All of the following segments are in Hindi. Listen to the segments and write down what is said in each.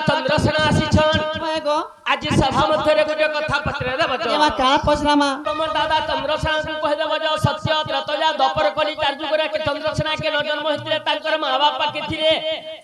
चंद्रसेना आसीछन आज सभा मध्य रे गुटे कथा पत्रे रे बचो एमा का पचरामा तमर दादा चंद्रसेना को कह देबो जो सत्य त्रतया दपर कली चार्जु करे के चंद्रसेना के न जन्म होइतिले तांकर मां बापा के थिरे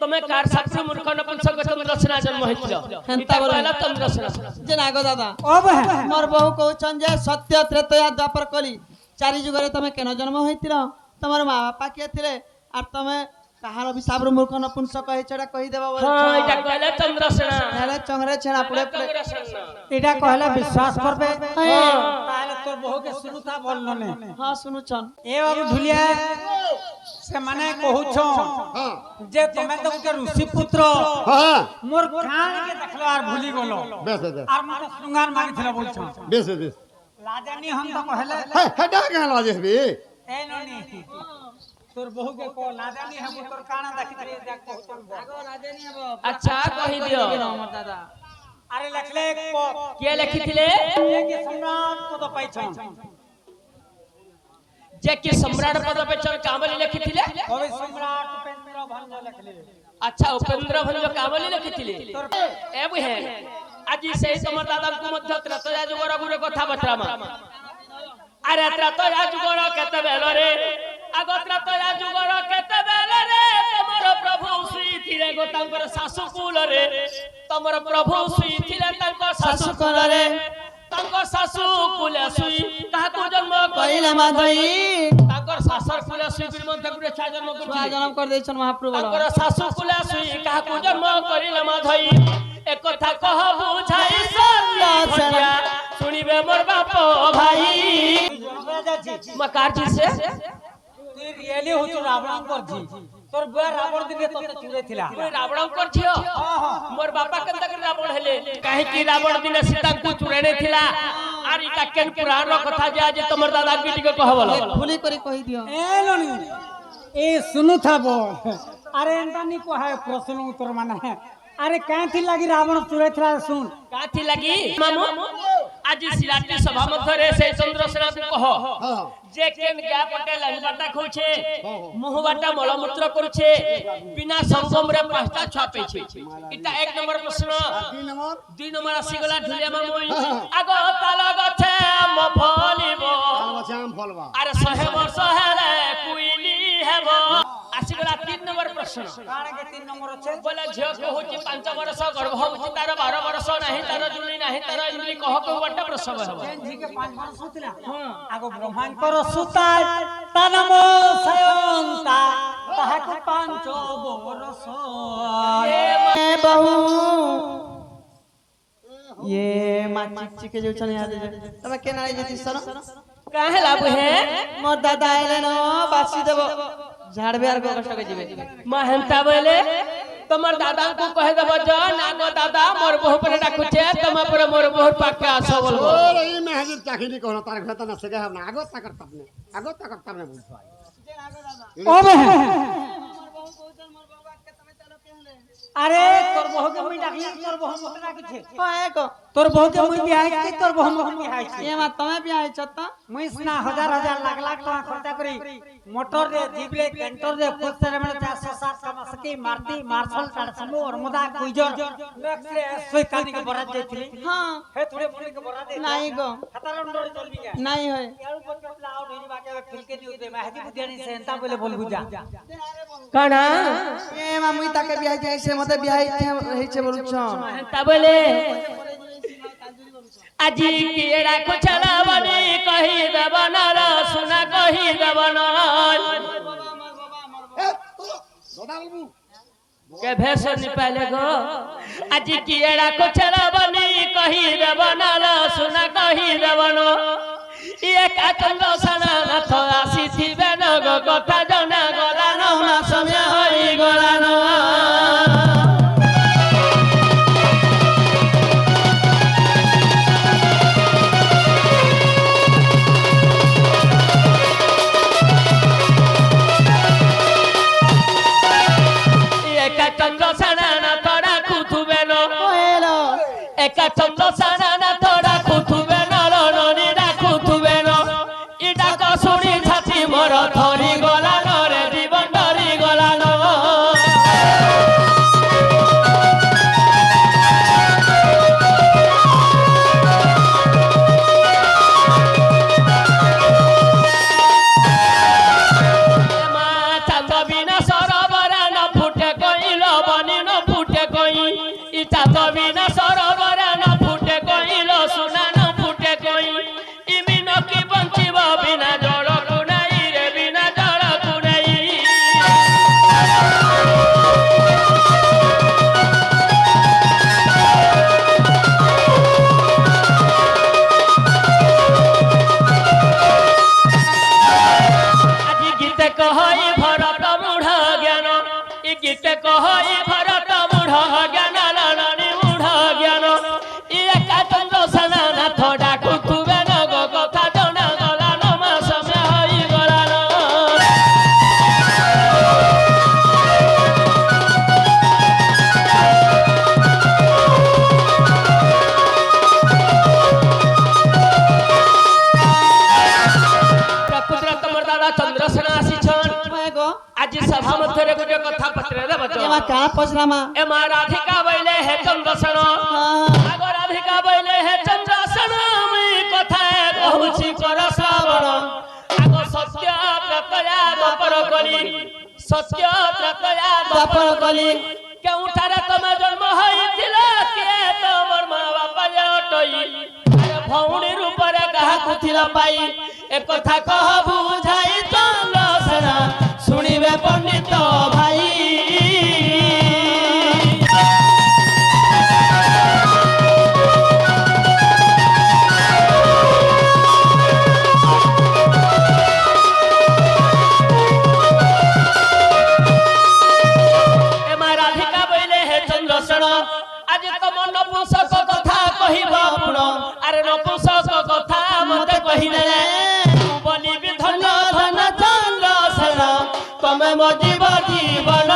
तमे कार साक्षी मूर्ख नपुंसक चंद्रसेना जन्म होइतिलो हेंता बोला चंद्रसेना जे नागो दादा अब मोर बहु कहउछन जे सत्य त्रतया दपर कली चारि जुगरे तमे केन जन्म होइतिलो तमर मां बापा के थिरे आ तमे कहार हिसाब रे मूर्ख नपुंसक कहि छडा कहि देबो हां एटा कहले चंद्रसेना हेले चंगरे छेड़ा पुरे एटा कहले विश्वास करबे ताले तोर बहु के सुनु था बोलनो ने हां सुनु छन ए बाबू धुलिया से माने कहू छ हां जे तमे तो के ऋषि पुत्र हां मोर कान के देखलो आर भूली गेलो बेस आर माने श्रृंगार मांगी थला बोल छ बेस लाजानी हम तो कहले हेडा के लाजे बे ए ननी तोर बहु के को लाजानी हम तोर काना देखि रे देख कहू आगो लाजानी हम अच्छा कहि दियो हमर दादा अरे लखले के लिखिथिले के सम्राट पद पाइछन जे के सम्राट पद पाइछन कामली लिखिथिले ओइ सम्राट उपेंद्र भंज लखले अच्छा उपेंद्र भंज कामली लिखिथिले ए बुहे आज से समर दादा को मध्य त्रतया जुगर गुरे कथा बतरामा अरे त्रतया जुगर केते बेलो रे आगो त्रतया जुगर केते बेलो रे तमर प्रभु श्री थिरे गो तांकर सासु कुल रे तमर प्रभु श्री थिरे तांकर सासु कुल रे तांकर सासु कुल सुई ताको जन्म कइले माधई तांकर सासर कुल सुई बिरमंत गुरे छा जन्म छुआ जन्म कर दैछन महाप्रभु तांकर सासु कुल सुई काको जन्म करिले माधई एक कथा कह बुझाई सत्य सुनिबे मोर बाप भाई मकार जी से तू रियली हो तू रावण कर जी तोर बुआ रावण दिने तते चुरे थिला रावण कर छियो मोर बापा केनता के रावण हेले काहे कि रावण दिने सीता को चुरेने थिला आर इटा केन पुराण रो कथा जे आज तमर दादा के टिके कहबल भूली करी कहि दियो ए लोनी ए सुनु था बो अरे एंतानी को है प्रश्न उत्तर माने अरे काथी लगी रावण चुरे थिला सुन काथी लगी मामू आज सिराटी सभा मध्य रे से चंद्रसेना को कह जे केन गा पटे लंबाटा खोछे मुहबाटा मलमूत्र करछे बिना संगम रे पांचटा छापे छे इटा एक नंबर प्रश्न दुई नंबर आसी गला ढुलिया मामुई आगो ताला गछे आम फलिबो अरे 100 वर्ष हेले कुइली हेबो आसी गला 3 नंबर प्रश्न काने के 3 नंबर अछि बोले झियो को होची 5 वर्ष गर्भवती तार 12 वर्ष नाही तार जुली नाही तार इमली कह को बड्डा प्रसव हेबो जी के 5 वर्ष होतिला हां आगो ब्रह्मांकर सुता तनमो सयंता ताहा को 5 वर्ष ए बहु ये मा चिक जे छन याद तमे के नाई जेती सन काहे लाभ है मोर दादा आइले न बासी देबो झाड़ बिहार को कष्ट के जीवे महंता बोले तमर दादा को कह देबो ज नागो दादा मोर बहु पर डाकुचे तम पर मोर बहु पाके आसो बोलबो और ई में हाजिर चाखिनी कहनो तार घता न सके हम आगो तक तबने बुझाई ओबे अरे तोर बहु के मुई डाकली तोर बहु मोहना के छे हां एको तोर बहु के मुई बियाह के तोर बहु मोहन बियाह छे ये मा तमे बियाह छत मुई सुना हजार हजार लाख लाख टका खर्चा करी मोटर रे जीबले कैंटर रे फुसरे में 460 कमा सकी मारती मार्शल टाडसमो और मुदा कुइजर नेक्स्ट रे सोइकानी के बरात देथिली हां हे थोड़े मोने के बरात दे नहीं गो खतरा डोर चल बिया नहीं होय यार ऊपर के अपना आउट होई बाके फिल के न्यूज दे महदी बुधियानी से एंता बोले बोल बुझा काना ए मा मुई ताके बियाह जाय से मते बियाह रही छे बोलु छ महंता बोले आजी केड़ा को चलावनी कहि देबन र सुना कहि देबन के भेष निपाले गो आजी केड़ा को चलावनी कहि देबन र सुना कहि देबन ये का चंद्रसेना नाथ आसी थिबे न गो कथा जना गला न समय होई गला न एका चंद्रसेना ना तोड़ा खुथुबे न रनी डाकुथुबे न इटा को सुनी छाती मोर धरी गला न रे जीवन कवि न सरोवर न फुटे कइलो सुना न फुटे कइ इमिन की बंचिब बिना जल कुनाई रे बिना जल कुनाई আজি গীতে কহই ভরত মূঢ় জ্ঞান ই গীতে কহই ভরত মূঢ় জ্ঞান লালনি মূঢ় জ্ঞান ই একা চন্দ্র সেনা নাথ ডাকু খুবে নগ কথা জনা গলা নমা সময় হই গলান প্রকৃত তোমার দাদা চন্দ্রসেনা আসিছন मैं गो আজি সভা মধ্যে গোটে কথা পত্রে দেবছ एमा का पचरामा এ মা রাধিকা বইলে হে চন্দ্রসেন আগ রাধিকা বইলে হে চন্দ্রসেন মুই কথা কহুছি কর শ্রাবণ আগ সত্য প্রত্যয়া দপর কলি সত্য প্রত্যয়া দপর কলি কেউঠারে তুমি জন্ম হইছিল কে তোমার মা বাপা অটই আরে ভৌণী রূপরে কাহাকু থিল পাই এ কথা কহ বুঝাই চন্দ্রসেন শুনিবে পণ্ডিত ভাই এমা রাধিকা বইলে হে চন্দ্রসেন আজ তম নপুংসক কথা কহিব পুণ আরে নপুংসক কথা মতে কহিলে বলি ধন্য ধন্য চন্দ্রসেন তমে মো জীব জীবন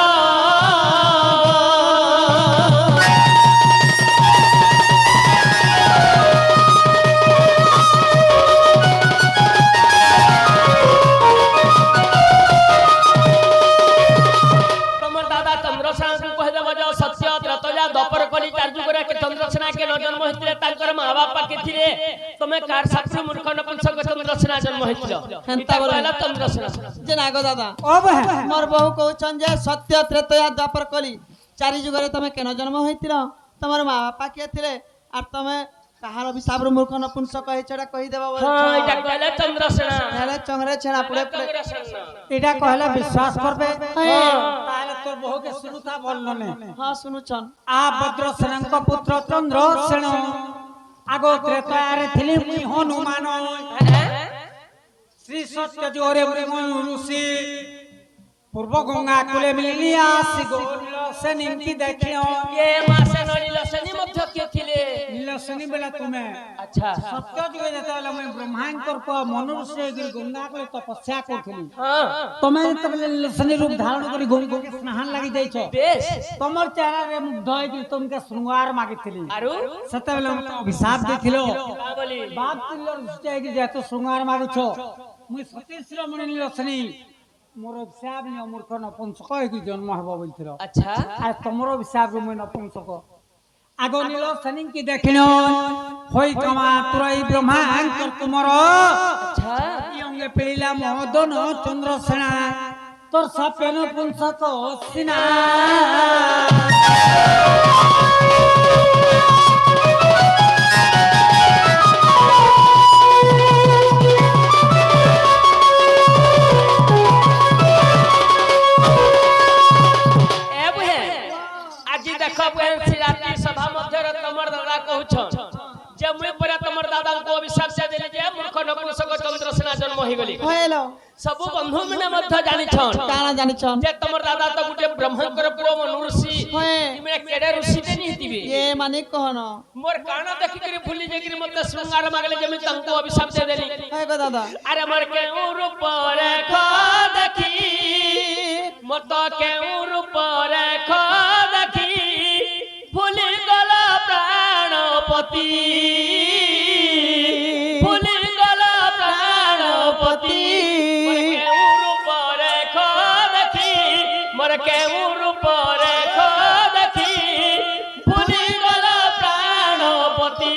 তোমার দাদা চন্দ্রসেনা কহিদেব যে সত্য ত্রতয়া দপর কলি চার যুগরে কে চন্দ্রসেনা কে জন্ম হইছিলে তাঙ্কর মা বাপা কে থিলে তুমি কার সাক্ষী মূর্খ নপুংসক চন্দ্রসেনা জন্ম হইছিল হেন্তা এটা বলে। কহিলা চন্দ্রসেনা যে না গো দাদা ও বহে মোর বহু কହୁছন যে সত্য ত্রেতয়া দ্বাপর কলি চারি যুগরে তুমি কেন জন্ম হইতিল তোমার মা বাপা কে থিলে আর তুমি কাহার অভিশাপ মূর্খ নপুংসক হইছড়া কহি দেবা হ্যাঁ এটা কহিলা চন্দ্রসেনা হেলে চংরে ছেড়া পুড়ে পুড়ে চন্দ্রসেনা এটা কহলে বিশ্বাস করবে হ্যাঁ। তাহলে তোর বহুকে শুনুতা বললো নে হ্যাঁ শুনুছন आ भद्रसेनଙ୍କ पुत्र चंद्रसेन आगो त्रेतारे थिले मुनि हनुमान श्री सत्य जोरे ऋषि पूर्व गंगा कुले मिलिली आसी गो नीलसेनी की देखियो ये मासे नीलसेनी मध्य के थिले नीलसेनी बेला तुम्हें अच्छा सत्य जुगे जेतेबेला मैं ब्रह्मांकर को मनुष्य गिर गंगा को तपस्या करथिली हां तमे जेतेबेला नीलसेनी रूप धारण करी गंगा के स्नान लागि जाइछो बेश तमर चेहरा रे मुग्ध होई कि तुमके श्रृंगार मागिथिली आरु ସେତେବେଳେ ମୋତେ ଅଭିଶାପ ଦେଇଥିଲ का बोली ବାପ ତିଲ ଯାଇକି ଯେହେତୁ ଶୃଙ୍ଗାର ମାଗୁଛ ମୁଇଁ ସତୀଶ ଶିରୋମଣି नीलसेनी ମୋର ଅଭିଶାପ ନିଅ ମୂର୍ଖ ନପୁଂସକ ହେଇକି ଜନ୍ମ ହେବ ବୋଲିଥିଲ अच्छा ଆଉ ତମର ଅଭିଶାପ ମୁଇଁ ନପୁଂସକ ଆଗ नीलसेनी କି ଦେଖିନ ହୋଇ କମା ତୁରଇ ବ୍ରହ୍ମାଙ୍କର ତୁମର अच्छा ଅଙ୍ଗେ ପିଳିଲା ମଦନ ଚନ୍ଦ୍ରସେନା তোর সাপে নপুংসক সিনা ए बुहे আজি দেখ বুহে সিরাতি সভা মধ্যে তোমার দাদা কହୁছ যে মুই পরে তোমার দাদা को अभिशाप से देली जे मूर्ख नपुंसक चंद्रसेना जन्म होई गली হইলো सब बंधु मने मध्य जानिछन কানা জানিছন যে তোমার দাদা তো গুটে ব্রহ্মঙ্কর পুরো মনুষ্য হয়ে ইমে কেডে ঋষি তে নিহিতিবে এ মানে কহন मोर काना देखि करी भूली जे करी मते श्रृंगार मागले जेमि तंको अभिशाप दे देली হয়ে গো দাদা अरे मोर के रूप रेखा देखी मत के रूप रेखा देखी भूली गला प्राणपति भूली गला प्राणपति मोर के रूप रेखा देखी भूली गला प्राणपति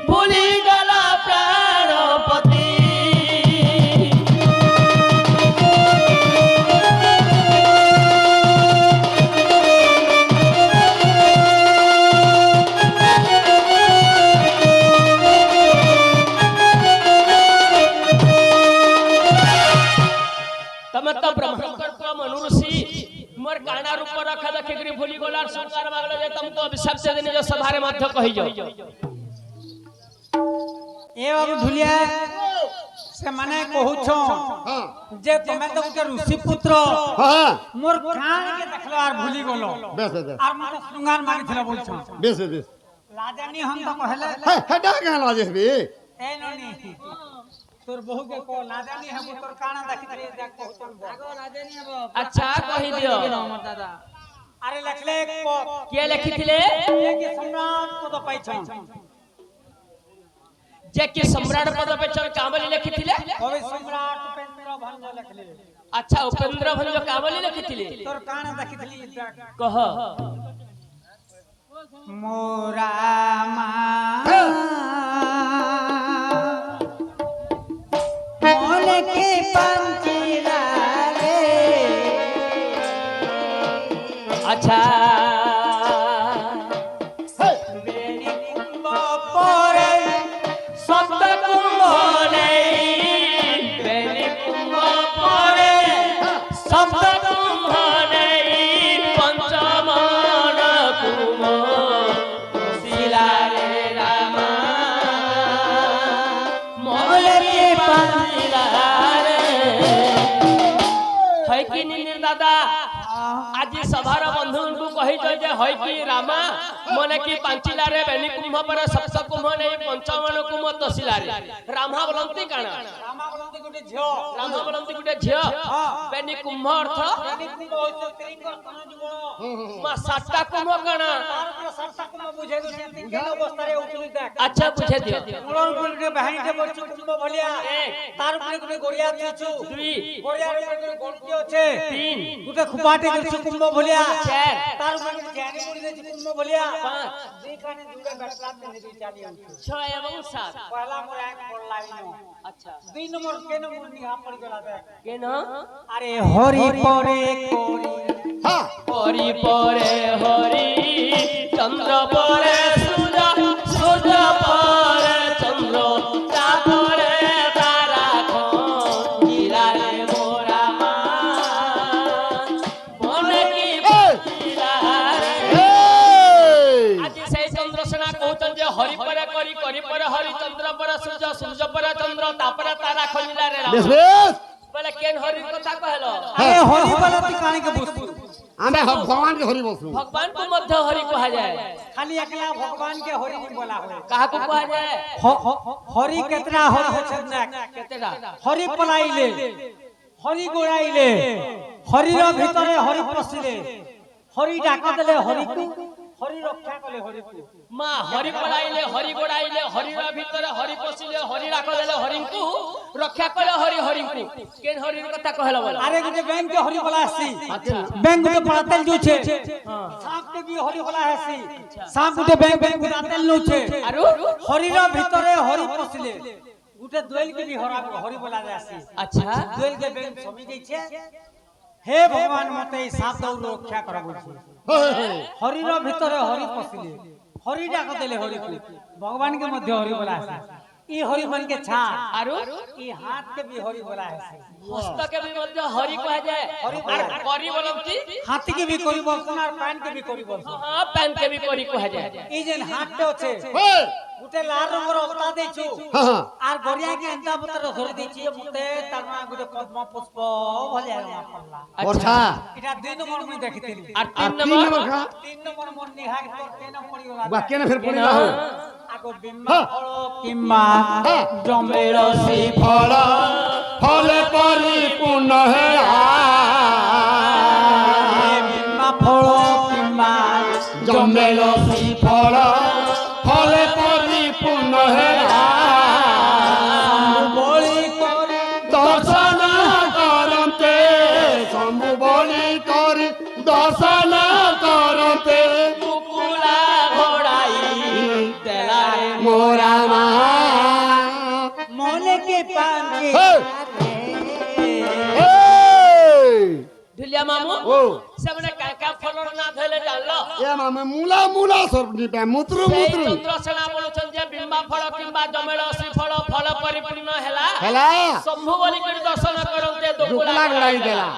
भूली गला प्राणपति ଦେଖିକରି ଭୁଲି ଗଲା ଶୃଙ୍ଗାର ମାଗଲା ଯେ ତମକୁ ଅଭିଶାପ ସେ ନିଜ ସଭାରେ ମଧ୍ୟ କହିજો ଏ ବାବୁ ଢୁଲିଆ ସେମାନେ କହୁଛ ଯେ ତମେ ତ ଗୋଟେ ଋଷି ପୁତ୍ର মোর কানকে দেখলো আর ভুলি গেল বেশ বেশ আর মতে শৃঙ্গার মাগিছিল বলছ বেশ বেশ লাজানি হন তো কহলে হেডা কেন লাজে হেবি এই ননি তোর বহুকে কো লাজানি হব তোর কানা দেখিতে দেখ কহতন আগো লাজানি হব আচ্ছা কহি দিও আমার দাদা আরে লেখলে পদ কে লিখিଥିଲେ এ কি সম্রাট পদ পাইছন যে কি সম্রাট পদ পেছন কামলি লিখিଥିଲେ কবি সম্রাট উপেন্দ্র ভঞ্জ লেখলে আচ্ছা উপেন্দ্র ভঞ্জ কামলি লিখিଥିଲେ তোর কানা দেখিতলি দেখ কহ মোরা মা মনকে পাঞ্চিলা রে আচ্ছা বেনি কুম্ভ পরে সপ্ত কুম্ভ নেই বেনি কুম্ভ পরে সপ্ত কুম্ভ নেই পঞ্চমন কুম্ভ শিলারে রামা মলকে পাঞ্চিলারে হয় কি নির দাদা আজি সভার বন্ধুଙ୍କୁ କହିଛ ଯେ হয় কি রামা মনে কি পাঞ্চিলারে বেনি কুম্ভ পরে সপ্ত কুম্ভ নেই পঞ্চমন কুম্ভ তসিলারে রামা বলন্তি কানা রামা বলতে গুটে ঝিও রামা বলন্তি গুটে ঝিও বেনি কুম্ভ অর্থ বেনি কুম্ভ হইছে তিনকর কোন যুব মা সাতটা কুম্ভ কানা তার উপরে সাতটা কুম্ভ বুঝে দিছে তিনজন অবস্থায় উঠলি দেখ আচ্ছা বুঝে দিও মূলর উপরে বাহিনীতে বলছি কুম্ভ ভলিয়া তার উপরে গুটে গড়িয়া দিছু দুই গড়িয়ার উপরে গুটে গড়তি আছে তিন গুটে খুপাটে করছি কুম্ভ ভলিয়া চার তার উপরে গুটে জানি পড়ি দিছি কুম্ভ ভলিয়া পাঁচ যেখানে দুটো বেটলা মেনে দুই চালি আছে ছয় এবং সাত পয়লা মোর এক পড়লাই নো আচ্ছা দুই নম্বর কে নম্বর নিহা পড়ি গলা দেখ কেন আরে হরি পরে করি হ্যাঁ হরি পরে হরি চন্দ্র পরে সূর্য সূর্য পরে চন্দ্র তারপরে তারা গিলারে মোরা মা মনে কি গিলারে আজি সেই চন্দ্রসেনা কହୁছন যে হরি পরে করি করি পরে হরি চন্দ্র পরে সূর্য সূর্য পরে চন্দ্র তারপরে তারা খনিলারে রাম বেশ বেশ বলে কেন হরির কথা কহলো আরে হরি বলে তুই কাণিকে বস্তু আমরা ভগবানকে হরি বসু ভগবান को मध्य हरि कहा जाए खाली एकला भगवान के हरि नहीं बोला हो कहा को कहा जाए हरि कितना हरि होछन ना केतेटा हरि पलाइले हरि गोड़ाइले हरिर ভিতরে हरि पसिले हरि डाका देले हरि को हरि रक्षा कले हरि को मां हरि पलाइले हरि गोड़ाइले हरिर ভিতরে हरि पसिले हरि राख देले हरि को रक्षा कले हरि हरि को केन हरिर কথা कहला बोला अरे गुटे बैंक के हरि बोला आसी बैंक गुटे पड़ातेल जो छे सांप के भी हरि बोला आसी सांप गुटे बैंक बैंक पड़ातेल नो छे आरु हरिर ভিতরে हरि पसिले गुटे दोइल के भी हरि बोला आसी अच्छा दोइल के बैंक समी गई छे हे भगवान मते सांप दौर रक्षा कर बोलछे हरिर ভিতরে हरि पसिले हरि डाक देले हरि को भगवान के मध्य हरि बोला आसी ई हरि मन के छा आरु ई हाथ के भी हरि बोला है हस्त के भी मध्य हरि कहा जाए और करी बोलती हाथी के भी करी बोलछन और पैन के भी करी बोलछन हां पैन के भी करी कहा जाए ई जेन हाथ तो छे गुटे लाल रंगर अवता देछु आर गरिया के अंता पत्र धरि देछि मते तरमा गुटे पद्म पुष्प भले आमा पल्ला वर्षा इटा 2 नंबर में देखितिली और 3 नंबर 3 नंबर मन निहाग तो केना पड़ी होला वाक्य ने फिर पड़ी रहा आगो बिम्मा फल किम्मा जमेर सी फल फल परिपूर्ण है बिम्मा फल किम्मा जमेल सी फल फल परिपूर्ण है बळी करे दर्शन करते शंभु बलि कर दर्शन करते कुकुला घोड़ाई देलारे मोरा मा मोले के पांचे ढिलिया मामू ओ सबने काका फलर ना धले जानलो ए मामे मूला मूला सर्वनी पे मुत्रु সেই मुत्रु চন্দ্রসেনা বলছেন যে বিম্বা ফল কিংবা জমেল শ্রীফল ফল পরিপূর্ণ হেলা হেলা শম্ভু বলি করে দর্শন করতে দুকুলা গড়াই দেলা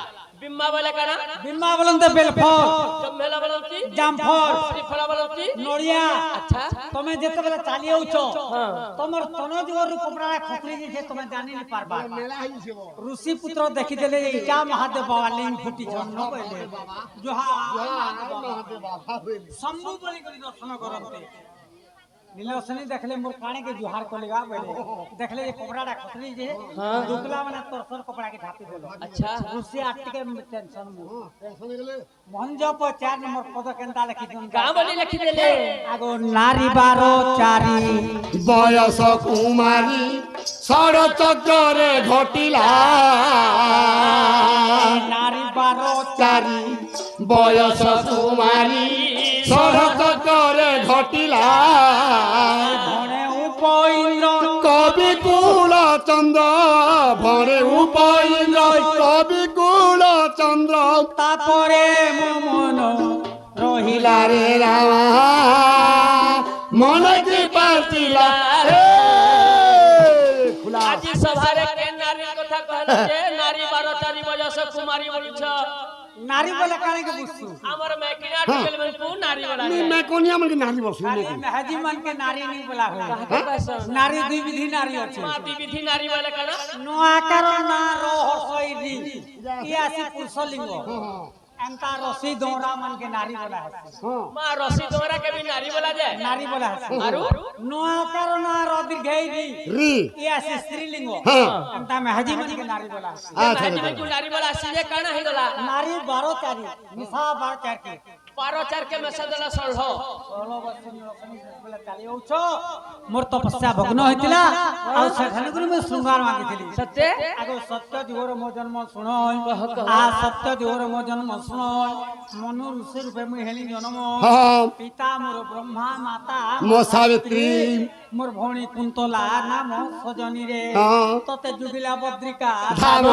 बिम्मा बोले काना बिम्मा बोलते बेलफल जम्मेला बोलती जामफल श्रीफला बोलती नड़िया अच्छा तमे जेते बेला चाली आउछ हां तमर तन जोर कपड़ा खपरी जे तमे जानि नि पारबा मेला ही से वो ऋषि पुत्र देखि देले इटा महादेव बाबा लिंग फुटी छन न पहिले जोहा महादेव बाबा बोले शंभु बोली करी दर्शन करते नीलसनी देखले मोर काने के जुहार कलेगा पहिले देखले ये कपड़ाटा खतरी जे दुकला माने तोरसर कपड़ा के ढापी देलो अच्छा ऋषि आटिके टेंशन मु टेंशन गेले मंज पर 4 नंबर पद केनता लिखि दन गाँव बोली लिखी देले आगो नारी बारो चारी बयस कुमारी षड़चक्रे घटिला नारी बारो चारी बयस कुमारी षड़चक्रे घटिला धने उपइन्द्र कवि कुल चंद्र भरे उपइन्द्र कवि कुल चंद्र तापरे मो मन रहिला हिला रे रामा मन की पातिला खुला आज सभारे के नारी कथा कहला जे नारी 12 चारी बजे से कुमारी बोलछ नारी बोला काने के बुझसु हमर मैकिना टिकल में तू नारी बोला मैं कोनिया मन की नारी बसु खाली में हाजी मन के नारी नहीं बोला हो कहत नारी दुई विधि नारी अछि माटी विधि नारी बोले काना नो आकार ना रो हसैरी ई आसी पुरुषलिंग एंता रसी दोरा मन के नारी बोला है मां रसी दोरा के भी नारी बोला जाए नारी बोला है आरु नो आकार ना रो दीर्घई री ई आसी स्त्रीलिंग हां एंता में हाजी मन के नारी बोला है अच्छा आज में तू नारी बोला सीधे काना ही गला नारी 12 चारी निशा 12 चार के 12 चार के में सदला सळहो 16 वर्ष बोला चाली औछ मोर तपस्या भग्न होइतिला आ सठनगुरु में श्रृंगार मांगिथिली सत्य आगो सत्य दिगोर मो जन्म सुनय आ सत्य दिगोर मो जन्म सुनय मनु ऋषि रूपे मु हेली जन्म हां पिता मोर ब्रह्मा माता मो सावित्री मोर भौणी कुंतला नाम सजनी रे हां तते जुगिला बद्रिका धाम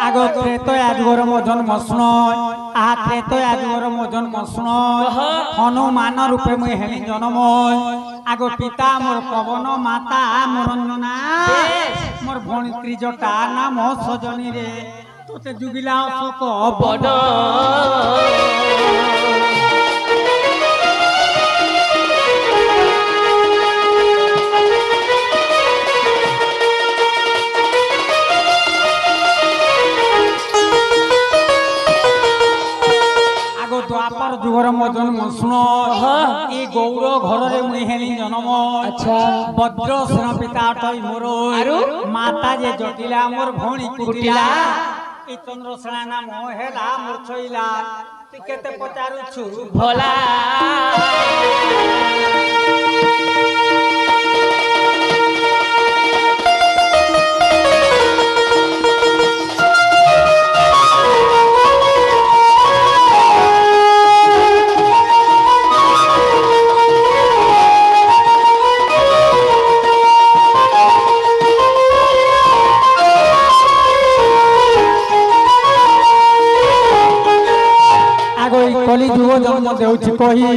आगो त्रेतया जुगोर मो जन्म सुनय आ त्रेतया जुगोर मो जन्म सुनय हनुमान रूपे मु हेली जन्म आगो पिता मोर पवन माता मोर रंजना मोर भौणी त्रिजटा नाम सजनी रे तोते जुगिला अशोक बड आगो द्वापर जुगर मो जन्म सुन ई गौर घर रे मुई हेली जन्म अच्छा वज्र सेन पिता टई मोर माता जे जटिला मोर भौणी कुटिला ई चंद्रसेना नाम हेला मोर छइला तू केते पचारू छु भोला कली जुग जन्म देउछि कही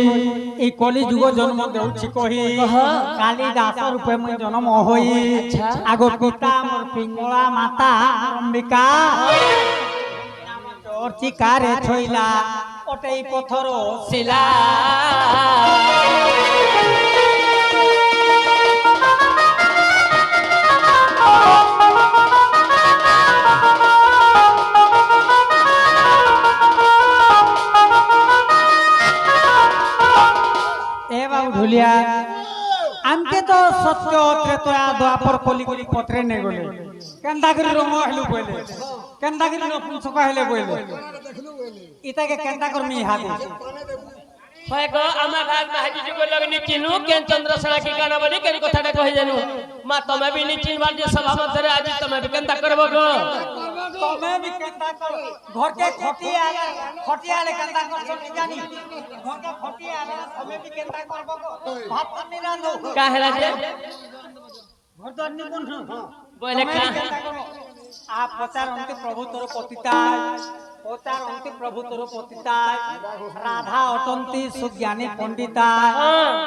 ए कली जुग जन्म देउछि कही कालिदास रूपे मु जन्म होई आगो पिता मोर पिंगला माता अंबिका चर्चिका रे छइला ओटै पत्थर शिला भूलिया आमके तो सत्य त्रेतया द्वापर कली कली पत्रे ने गले केंदा करी रंग हेलु पहिले केंदा करी नपुंसक हेले पहिले इता के केंदा कर मी हादे होय गो आमा भाग महाजी जी को लगनी चिनु केन चंद्रसेना की गाना बनी केन कथा कहि जानु मा तमे भी निचिन बार जे सभा मध्य आज तमे भी केंदा करबो गो तमे भी केंदा कर घर के खटिया ले केंदा कर सब जानी घर के खटिया ले तमे भी केंदा करबो गो भात नहीं रांधो का हेला जे घर तो निपुण बोले ତମେ का କେନ୍ତା କର? ପଚାରନ୍ତି ପ୍ରଭୁ ତୋର ପତିତା ପଚାରନ୍ତି ପ୍ରଭୁ ତୋର ପତିତା ରାଧା ଅଟନ୍ତି ସୁଜ୍ଞାନୀ ପଣ୍ଡିତା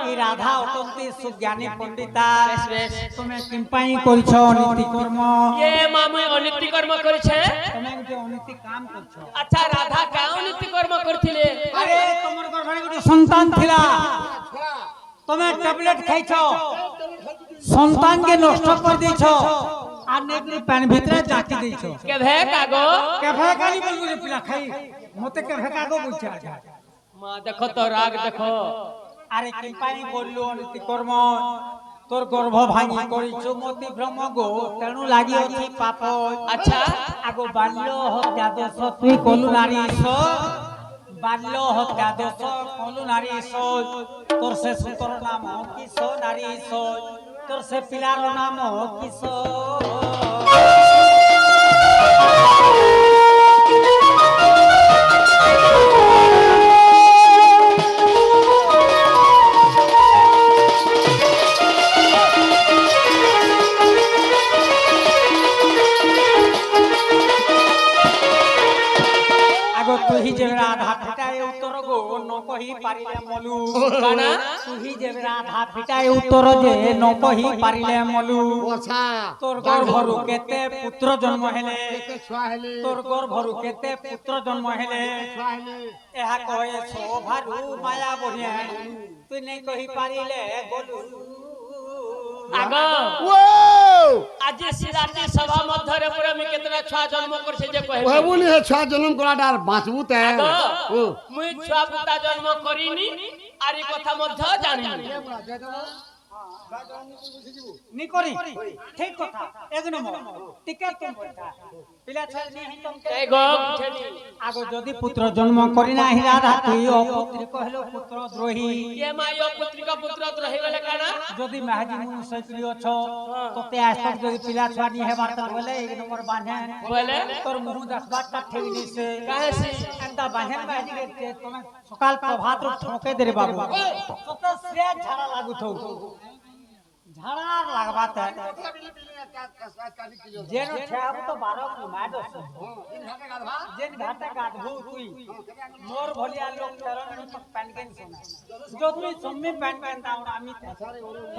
ଏ ରାଧା ଅଟନ୍ତି ସୁଜ୍ଞାନୀ ପଣ୍ଡିତା बेस बेस ତମେ କିମ୍ପାଇଁ କରିଛ ଅନୀତି କର୍ମ ये मामू अनिति कर्म करछे ତମେ ଗୋଟେ ଅନୀତି କାମ କରିଛ अच्छा राधा का अनिति कर्म करथिले আরে তোমার গর্ভে ଗୋଟେ সন্তান ଥିଲା তুমি ট্যাবলেট খাইছ সন্তানকে নষ্ট করে দিয়েছ আর নেকরি পান ভিতরে জাতি দিয়েছ के भे कागो কেফে কালি বলগুলি পিলা খাই মতে কেফে কাগো বলছে मां देखो तो राग देखो আরে কিম্পাই বললো অনীতি কর্ম তোর গর্ভ ভাঙি করিছ মতি ভ্রম গো তেণু লাগি অছি পাপ अच्छा আগো বাল্য হত্যা দোষ তুই কলু নারী বাল্য হত্যা দোষ কলু নারী তোর সে সুতর নাম কিস নারী তোর সে পিলার নাম কিস আগো তুই যে রাধা ফিটায় উত্তর গো ন কহি পারিলে মলু কানা তুই যে রাধা ফিটায় উত্তর যে ন কহি পারিলে মলু বসা তোর গর্ভরু কেতে পুত্র জন্ম হেলে কেতে ছুয়া হেলে তোর গর্ভরু কেতে পুত্র জন্ম হেলে ছুয়া হেলে এহা কয়ে শোভারু মায়া বঢ়িয়া তুই নেই কহি পারিলে বলু आगो ও आज सिराटी सभा मध्य रे पूरा में कितना छुआ जन्म करछे जे ওহে कहबे বলি হে ছুয়া জন্ম করাটা আর বাঁচবু তে आगो ও मुई छुआ पुता जन्म करिनी आरी कथा मध्य जानिनी নি করি ঠিক কথা এক নম্বর টিকে তুম বলতা পিলা ছয় নি হিতম কে ए गो उठेनी আগো যদি পুত্র জন্ম করি না রাধা তুই অপুত্র কহিলো পুত্র দ্রোহী ये मायो पुत्री का पुत्र रही गले काना যদি মাহাজি মুনি সৈত্রী অছ তোতে আজ তক যদি পিলা ছয় নি হেবার তো বলে এক নম্বর বাঁধে बोले তোর মুহ দেখবাটা ঠিক নিছে काहे से এন্তা বাঁধে মাহাজি কে তুমি সকাল প্রভাত ঠকে দে রে বাবু তোতে সে ঝাড়া লাগুছো ঝাড়া লাগবাতে যেন ঠেয়াব তো 12 ঘুমায় দছ যেন ঘাটে গাধবু তুই মোর ভলিয়া লোক 13 মিনিট তক প্যান কেন শোনা जो तुम सम्मी पैन पैन दाउन आमी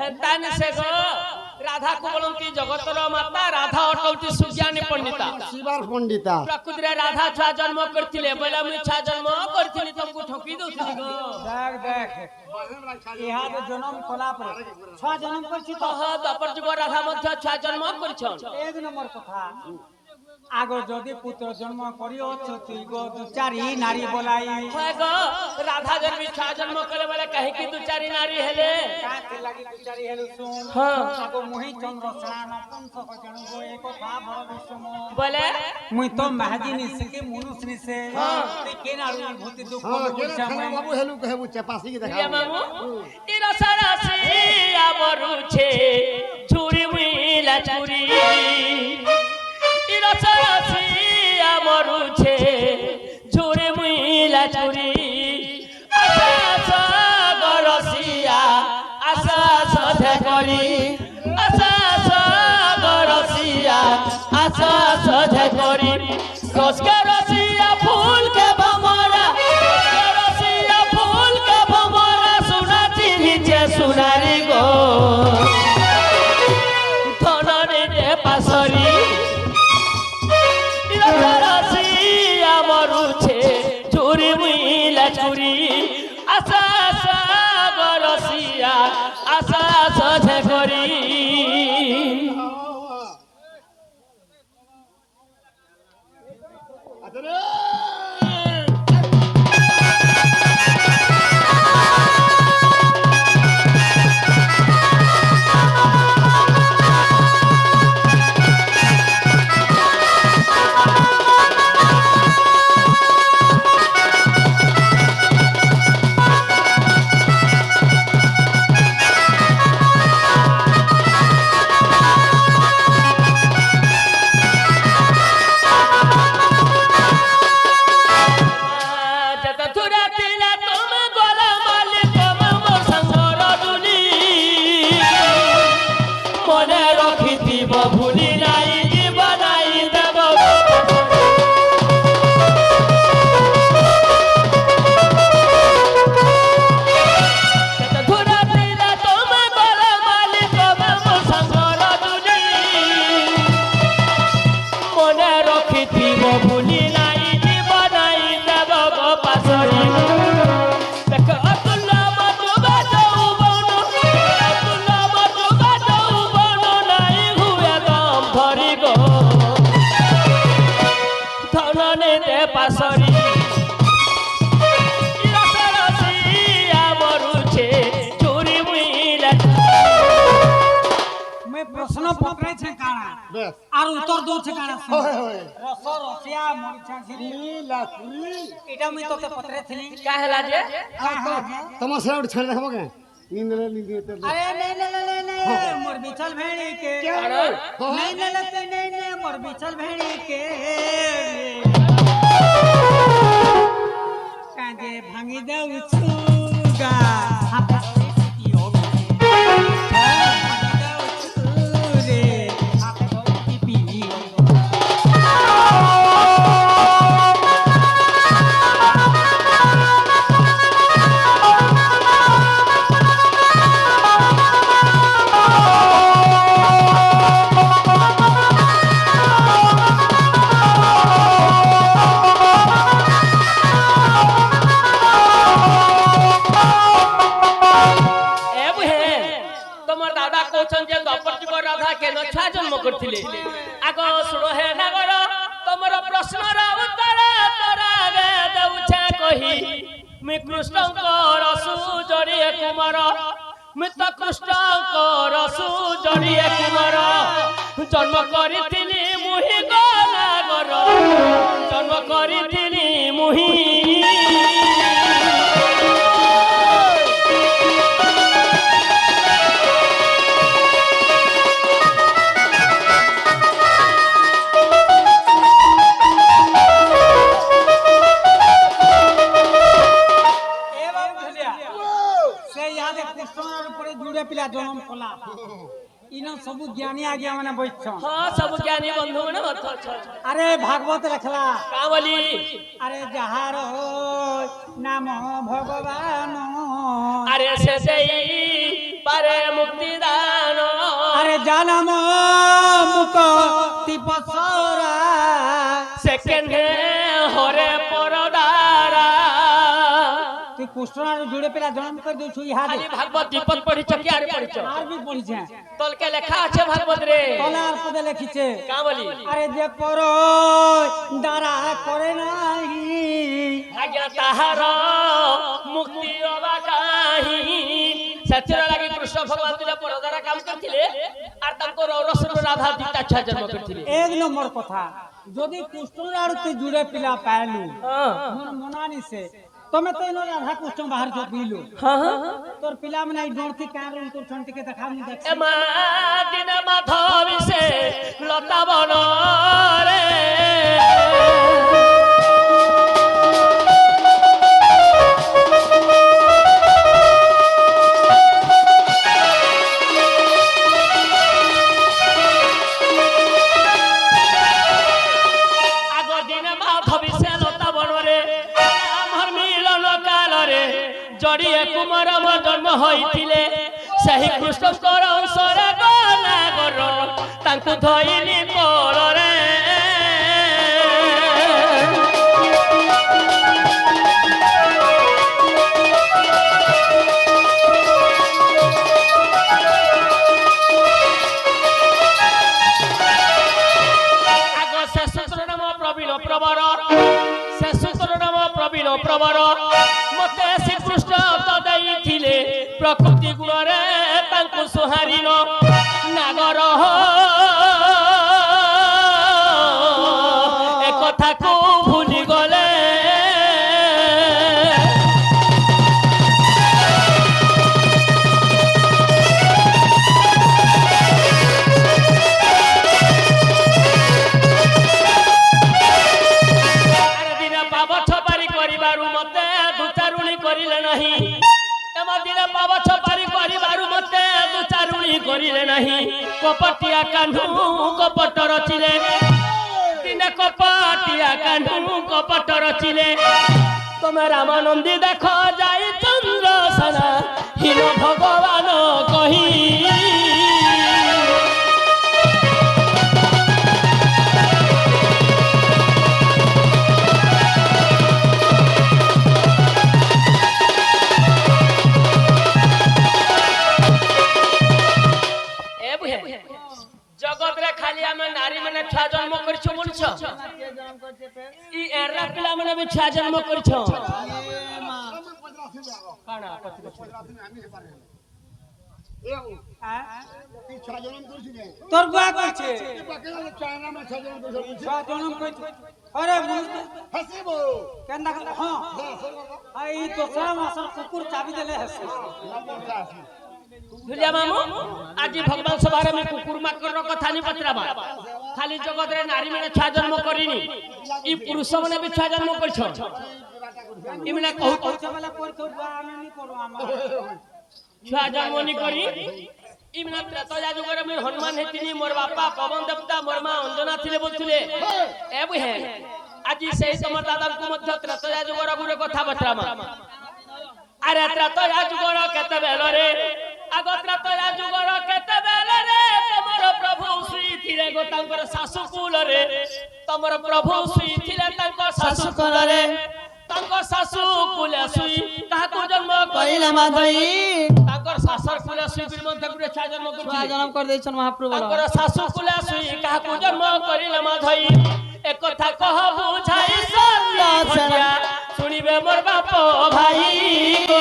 हेतान से गो राधा को बोलंती जगतर माता राधा अटौती सुज्ञानी पंडिता শিবার পণ্ডিতা प्रकृति रे राधा छुआ जन्म करथिले बोले मुई छुआ जन्म करथिली तुमको ठकी दउथिली गो देख देख यहाँ तो जन्म कला पर छह जन्म करछि तो कह दपर जुग राधा मध्य छुआ जन्म करछन एक नंबर कथा आगो जदि पुत्र जन्म करियो तुई गो दु चारि नारी बोलाई है गो राधा जन भी छुआ जन्म करे बोले कहे कि दु चारि नारी हेले काते लागि दु चारि हेलु सुन हां आगो मोहि चंद्र स्नान पंच जन गो एक था भर विश्व बोले मुई तो महाजिनी से मनुष्य से के नारू भूति दुख কেন বাবু হেলু কহেবু চেপাসি কি দেখা ये मामू इरा सारा से आबरु छे छुरी मिला छुरी इरा सारा से आबरु छे छुरी मिला छुरी आशा सागरसिया आशा सधे करी आशा सागरसिया आशा सधे करी रसिया फूल के भमरा रसिया फूल के भमरा सुनाची नीचे सुनारी गो धनरे रे पासरी रसिया मरुछे चुरी मुइला चुरी आशा सागरसिया आशा सधे करी প্রশ্ন পকড়াই ছে কানা বেশ আর উত্তর দউছে কানা হয় হয় রস রসিয়া মরিচা ছিলি এটা মুই তোকে পত্রে ছিলি का हैला जे তোমার সেটা উঠে ছেড়ে দেখাবো কেন নিন্দে নিন্দে अरे नहीं नहीं नहीं नहीं मोर बिचल भेड़ी के अरे नहीं नहीं नहीं नहीं मोर बिचल भेड़ी के काजे भांगी दउ छुगा हाथे पिटी हो भांगी दउ छुरे हाथे पिटी ए बहन तमर दादा कहछन जे द्वापर जुग राधा के नछा जन्म करथिले आगो सुनो हे नगर तमर प्रश्नर उत्तर तोरा गे दउछे कही मि कृष्णकर सुजरिए कुमार मित कृष्णकर सुजरिए कुमार जन्म करिथिली मुहि गनागर जन्म करिथिली मुहि एवं धलिया से याद कृष्णर ऊपर जुड़े पिला जन्म कला इनो सब ज्ञानी आज्ञा माने बैठ हाँ सब ज्ञानी बंधु ने अरे भागवत रखला का बोली अरे जहार हो नाम भगवान अरे से सेई पारे मुक्ति दान अरे जानम मुक्ति पसरा सेकंड हरे परदारा तू कृष्णर जुड़े पिला जन्म कर दउ छु याद खाली भागवत दीपक पढ़ी चके आरे पढ़ी च आर भी पढ़ी छे तल के लेखा আছে भागवत रे तलार पदे लिखिছে का बोली अरे जे पर दारा करे नाही भाग्य ताहार मुक्ति अबा काहि सचरा लागि कृष्ण भगवान तिला परदारा काम करथिले আর তারপর রসন রাধা দিতা अच्छा जन्म करथिले एक नंबर कथा যদি कृष्णर आड़ते जुड़े पिला पालू हां मोर मनानी से तमे तो इनो राधा कृष्ण बाहर जो पीलू हां तोर पिला में नहीं डरती कार उनको छंटी के देखा नहीं देख एमा दिन माधवी से लता बन रे आगो दिन माधवी से लता बन रे हमर मिलन काल रे जड़िए कुमार मोर जन्म होइथिले सही कृष्णकर अंशर गनागर तांकु धइली कोल रे आगो से सूत्र नाम प्रवीण प्रवर से सूत्र नाम प्रवीण प्रवर मते श्रीकृष्ण तो दैथिले प्रकृति गुण रे तांकु सुहारिन नागर ए कथा को भूली गले अरे दिन पाव छपारी करिबारु मते दुचारुणी करिले नाही एमा दिन पाव छपारी करिबारु मते दुचारुणी करिले नाही कपटिया कान्हू कपट रचिले दिन कपटिया कान्हू कपट रचिले तमे रामानंदी देख जाई चंद्रसना हिन भगवान कही जगत रे खाली आमे नारी माने छा जन्म करछ बोलछ ई एरा पिला माने भी छा जन्म करछ काना ছয় জন করছিলে তোর বুয়া কইছে ছয় নামে ছয় জন করছে ছয় জনম কইছে আরে হাসিব কেন্দা কথা হ্যাঁ এই দোসরা মাসর কুকুর চাবি দেলে হেসে বুঝিয়া মামু আজি ভগবান সভারে আমি কুকুর মাকড়র কথা নি পচরাবা খালি জগতরে নারী মানে ছয় জন্ম করিনি ই পুরুষ মানে বি ছয় জন্ম করছ ইমনে কহু কইছে বলে কই তোর বুয়া আমি নি করু আমার ছয় জন্ম নি করি ইমনে ত্রেতয়া যুগরে আমি হনুমান হেতিনি মোর বাপা পবন দেবতা মোর মা অঞ্জনা থিলে বলছিলে এ বুহে আজি সেই তোমার দাদাଙ୍କୁ ମଧ୍ୟ ତ୍ରେତୟା ଯୁଗର ଗୁରେ କଥା ପଚରାମା আরে ত্রেতয়া যুগর কেতে বেলরে আগ ত্রেতয়া যুগর কেতে বেলরে তোমার প্রভু শ্রী থিলে গো তাঙ্কর শাশু কুলরে তোমার প্রভু শ্রী থিলে তাঙ্ক শাশু কুলরে তাঙ্ক শাশু কুলে শুই কাহাকু জন্ম কইলে মাধই তাঙ্কর শাশর কুলে শুই বি মধ্যে গুরে ছয় জন্ম ছয় করছি জনম করে দিয়েছেন মহাপ্রভু তাঙ্কর শাশু কুলে শুই কাহাকু জন্ম করিলে মাধই এ কথা কহ বুঝাই সল্লা শুনিবে মোর বাপ ভাই গো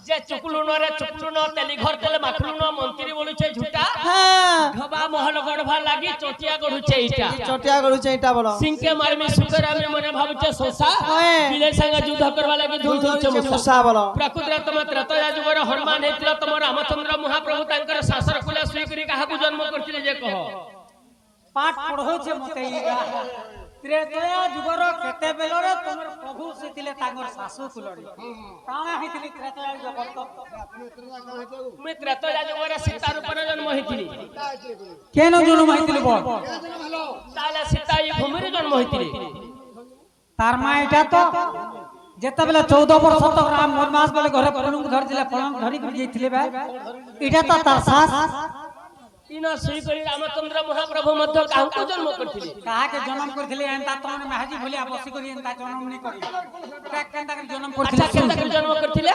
যে চুকলুনরে চুকলুন তেলি ঘর তেলে মাখলুন মন্ত্রী বলুছে ঝুটা হ্যাঁ ঢবা মহল গড়ভা লাগি চটিয়া গড়ুছে এইটা চটিয়া গড়ুছে এটা বলো সিংকে মারমি সুখের আমি মনে ভাবুছে শোষা হ্যাঁ। বিলে সঙ্গে যুদ্ধ করবা লাগি ধুল ধুলছে মুসা মুসা বলো প্রকৃতিরে তোমার ত্রেতয়া যুগরে হনুমান ହେଇଥିଲା তোমার রামচন্দ্র মহাপ্রভু তাঙ্কর শাসর কুলে শুই করি কাহাকু জন্ম করছিলে যে কহ পাঠ পঢ়ৌছে মতে ইগা ত্রেতয়া যুগর কেতে বেলরে তোমার প্রভু সেতিলে তাঙ্গর শাশু কুলরে কাଣା হেতিলি ত্রেতয়া যুগর তো তুমি ত্রেতয়া যুগরে সীতা রূপে জন্ম হইছিলি কেন জন্ম হইতিলি বল তাহলে সীতা এই ভূমিরে জন্ম হইছিলি তার মা এটা তো যেতবেলে 14 বর্ষ তক রাম বনবাস গলে ঘরে পলঙ্ক ধরছিলে পলঙ্ক ধরি করে যাইছিলে বে এটা তো তার শাস ইনা শুই করি রামচন্দ্র মহাপ্রভু মধ্য কাহাকু জন্ম করছিলি কাহাকে জন্ম করছিলে এন্তা তোমনে মেহাজি বলি আবশ্যক করি এন্তা জন্ম নি করি কেনতা করে জন্ম আচ্ছা করছিলে কেনতা জন্ম করছিলে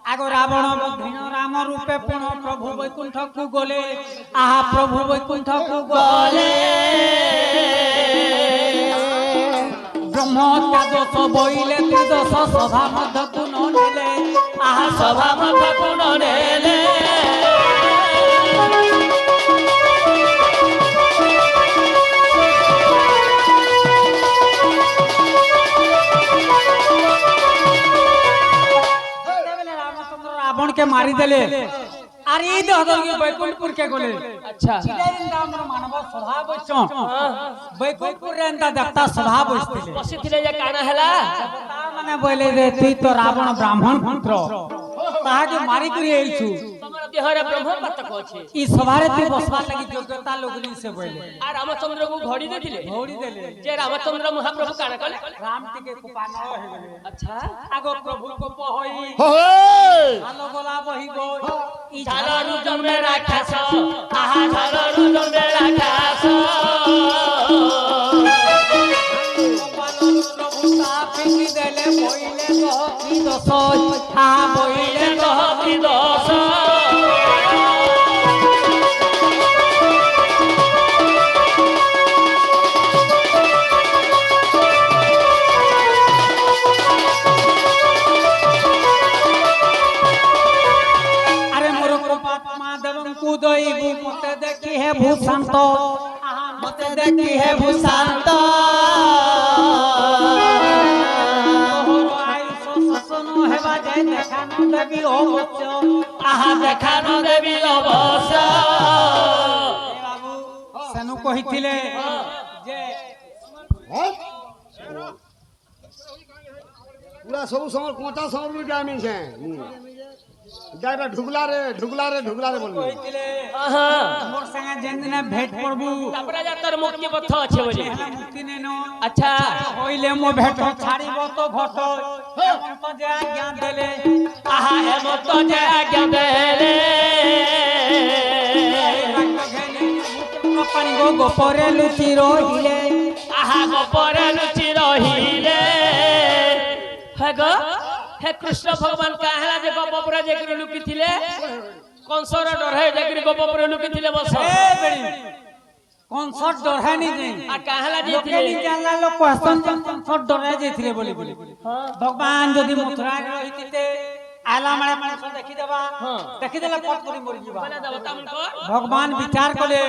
আগো রাবণ বধিন রাম রূপে পুন প্রভু বৈকুণ্ঠকু গলে আহা প্রভু বৈকুণ্ঠকু গলে ব্রহ্ম ত্যাদশ বইলে ত্রিদশ সভা মধ্যকু নেলে আহা সভা মধ্যকু নেলে रावण के मारी देले আর এই দহদল के बैकुंठपुर के गोले अच्छा ইন্দা আমরা মানব স্বভাব বইছ बैकुंठपुर রে ইন্দা দেবতা স্বভাব বইছিলে বসিଥିଲେ যে কানা হেলা তা মানে বইলে যে তুই তো রাবণ ব্রাহ্মণ পুত্র তাহাকে মারি করি আইছু তোমার দেহরে ব্রহ্ম পাতক আছে ই সভারে তুই বসবার লাগি যোগ্যতা লগনি সে বইলে আর রামচন্দ্রকে ঘড়ি দিলে ঘৌড়ি দেলে যে রামচন্দ্র মহাপ্রভু কানা কলে রাম টিকে কুপান হই গলে আচ্ছা আগো প্রভু কোপ হই হয় আলো গোলা বহি গো ই ঝালরু জন্মে রাখাস আহা ঝালরু জন্মে রাখাস প্রভু তা ফিকি দেলে বইলে কহ কি দোষ আ বইলে কহ কি দোষ আরে মোর পাপমা দেবঙ্কু দইবু মতে দেখি হে ভূষান্ত আহা মতে দেখি হে ভূষান্ত হেবা যায় দেখানো দেবী অবশ্য আহা দেখানো দেবী অবশ্য বাবু সেনু কহিছিলে যে পুরা সবু সমর কোঁটা সমর রুটি আমি ছে যাইবা ঢুকলা রে বলবি কহিছিলে আহা মোর সঙ্গে যেন দিনে ভেট করবু তারপরে যা তোর মুক্তি পথ আছে বলি মুক্তি নেন আচ্ছা হইলে মো ভেট ছাড়িব তো ঘট হেমন্ত যে আজ্ঞা দেলে আহা হেমন্ত যে আজ্ঞা দেলে পানি গো গোপরে লুচি রহিলে আহা গোপরে লুচি রহিলে হে গো हे कृष्ण भगवान काहला जे गोपपुरा जेकरी लुकी थिले कंसर डरहे जेकरी गोपपुरा लुकी थिले बस ए बेड़ी कॉन्सर्ट डरहे नहीं जे आ काहला जे लोके थिले नहीं जानला लोग क्वेश्चन कॉन्सर्ट डरहे जे थिले बोली भगवान जदि मथुरा रे रहिते आला मारे माने देखि देबा देखि देला पट करी मरि जीवा बना दे बता मुनको भगवान विचार करे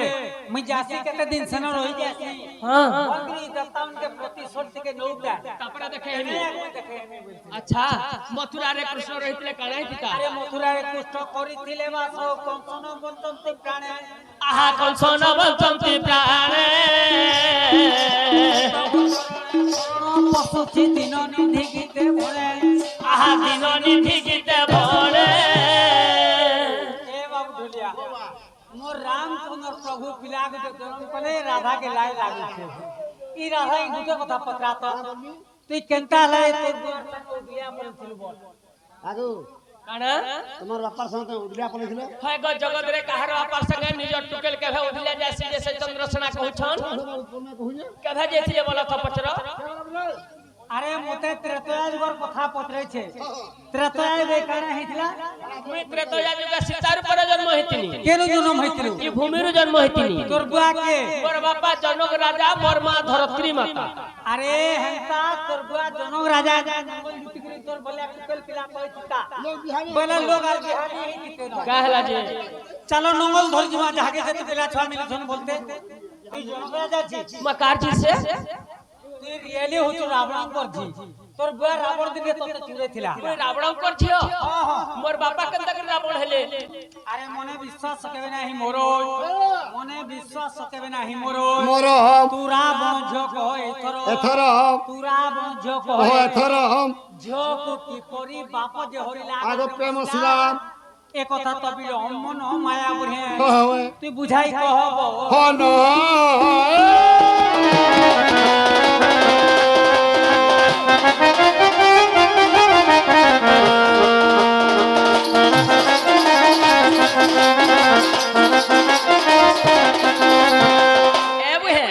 मैं जासी केते दिन से न रही जासी हां बंदी दत्तावन के प्रतिशोध के नौटा कपड़ा देखे हेनी देखे अच्छा मथुरा रे कृष्ण रहितले काहे थिका अरे मथुरा रे कुष्ठ करिथिले बास कंसन बंचन्ते प्राणे आहा कंसन बंचन्ते प्राणे पशु दिन निधि गीते भरे आहा दिन निधि गीते भरे ए बाबू ढोलिया मोर रामचंद्र प्रभु पिला के जन्म कले राधा के लाय लागू छे ई राधा ई दुटे कथा पत्रात तू केनता लाय तो बिया पर थिल बोल आगो काना তোমার বাপার সাথে উদলিয়া পড়েছিল হয় গ জগত রে কাহার বাপার संगे निज टुकेल केभे उठिला जासी जैसे चंद्रसेना कहउछन केभे जेथिले बोला था पचर अरे मोते त्रेतया जुगर कथा पत्रे छे त्रेतया बे काना हेतिला मित्र तो या जुग सीतार पर जन्म हेतिनी केनु जन्म हेतिलु ई भूमि रो जन्म हेतिनी तोर बुआ के मोर बापा जनक राजा मोर मां धरत्री माता अरे हंता तोर बुआ जनक राजा जंगल लुटिकरी तोर बोले टुकेल पिला कहता बोले लोग आर बिहारी हेतिते न कहला जे चलो नंगल धर जमा जाके से पिला छवा मिलथन बोलते ई जनक राजा जी मकार जी से तू रियली हो तो रावणकर जी तोर बुआ रावण दिने तो चुरे थिला कोई रावण कर छियो मोर बापा केनता के रावण हेले अरे मने विश्वास केबे नाही मोरो मने विश्वास केबे नाही मोरो মোর तू रावण जोक हो एथरो এথর तू रावण जोक ও हो এথর जोक की परी बाप जे हरिला আগে প্রেম ছিলাম ए कथा तो बिलो अमन माया बुढ़े হয় तू बुझाई कहबो হন ए बुहे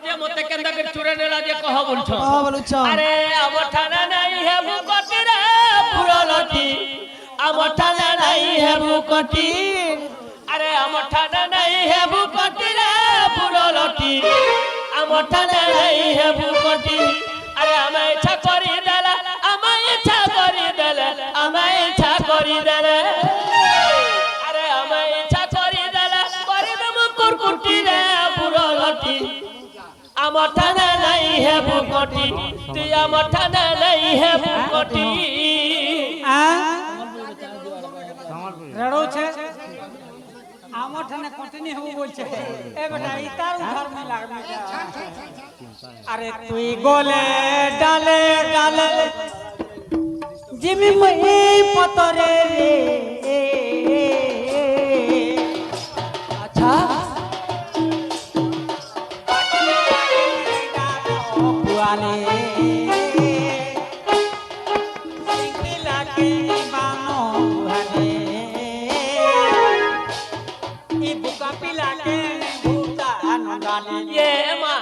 जे मते केनता के चुरे नेला जे कह बोलछ बोलुछ अरे अमठाना नहीं है मुकटी रे पुरलती अमठाना नहीं है मुकटी अरे अमठाना नहीं है मुकटी रे पुरलती अमठाना नहीं है मुकटी अरे हमें इच्छा करी देला हमें इच्छा करी देला हमें इच्छा करी देला अरे हमें इच्छा करी देला करी दम कुरकुटी रे पुरलती अमठाना नहीं है मुकटी तू अमठाना नहीं है मुकटी आ रड़ो छे आमठने कंटिन्यू हो बोल छे ए बेटा इतार उधार में लागबे अरे तू गोले डाले डाले जिमी मई पतरे रे अच्छा पुआले सिंगिला के बानो हने ई बुका पिला के भूता नंगाले ये मां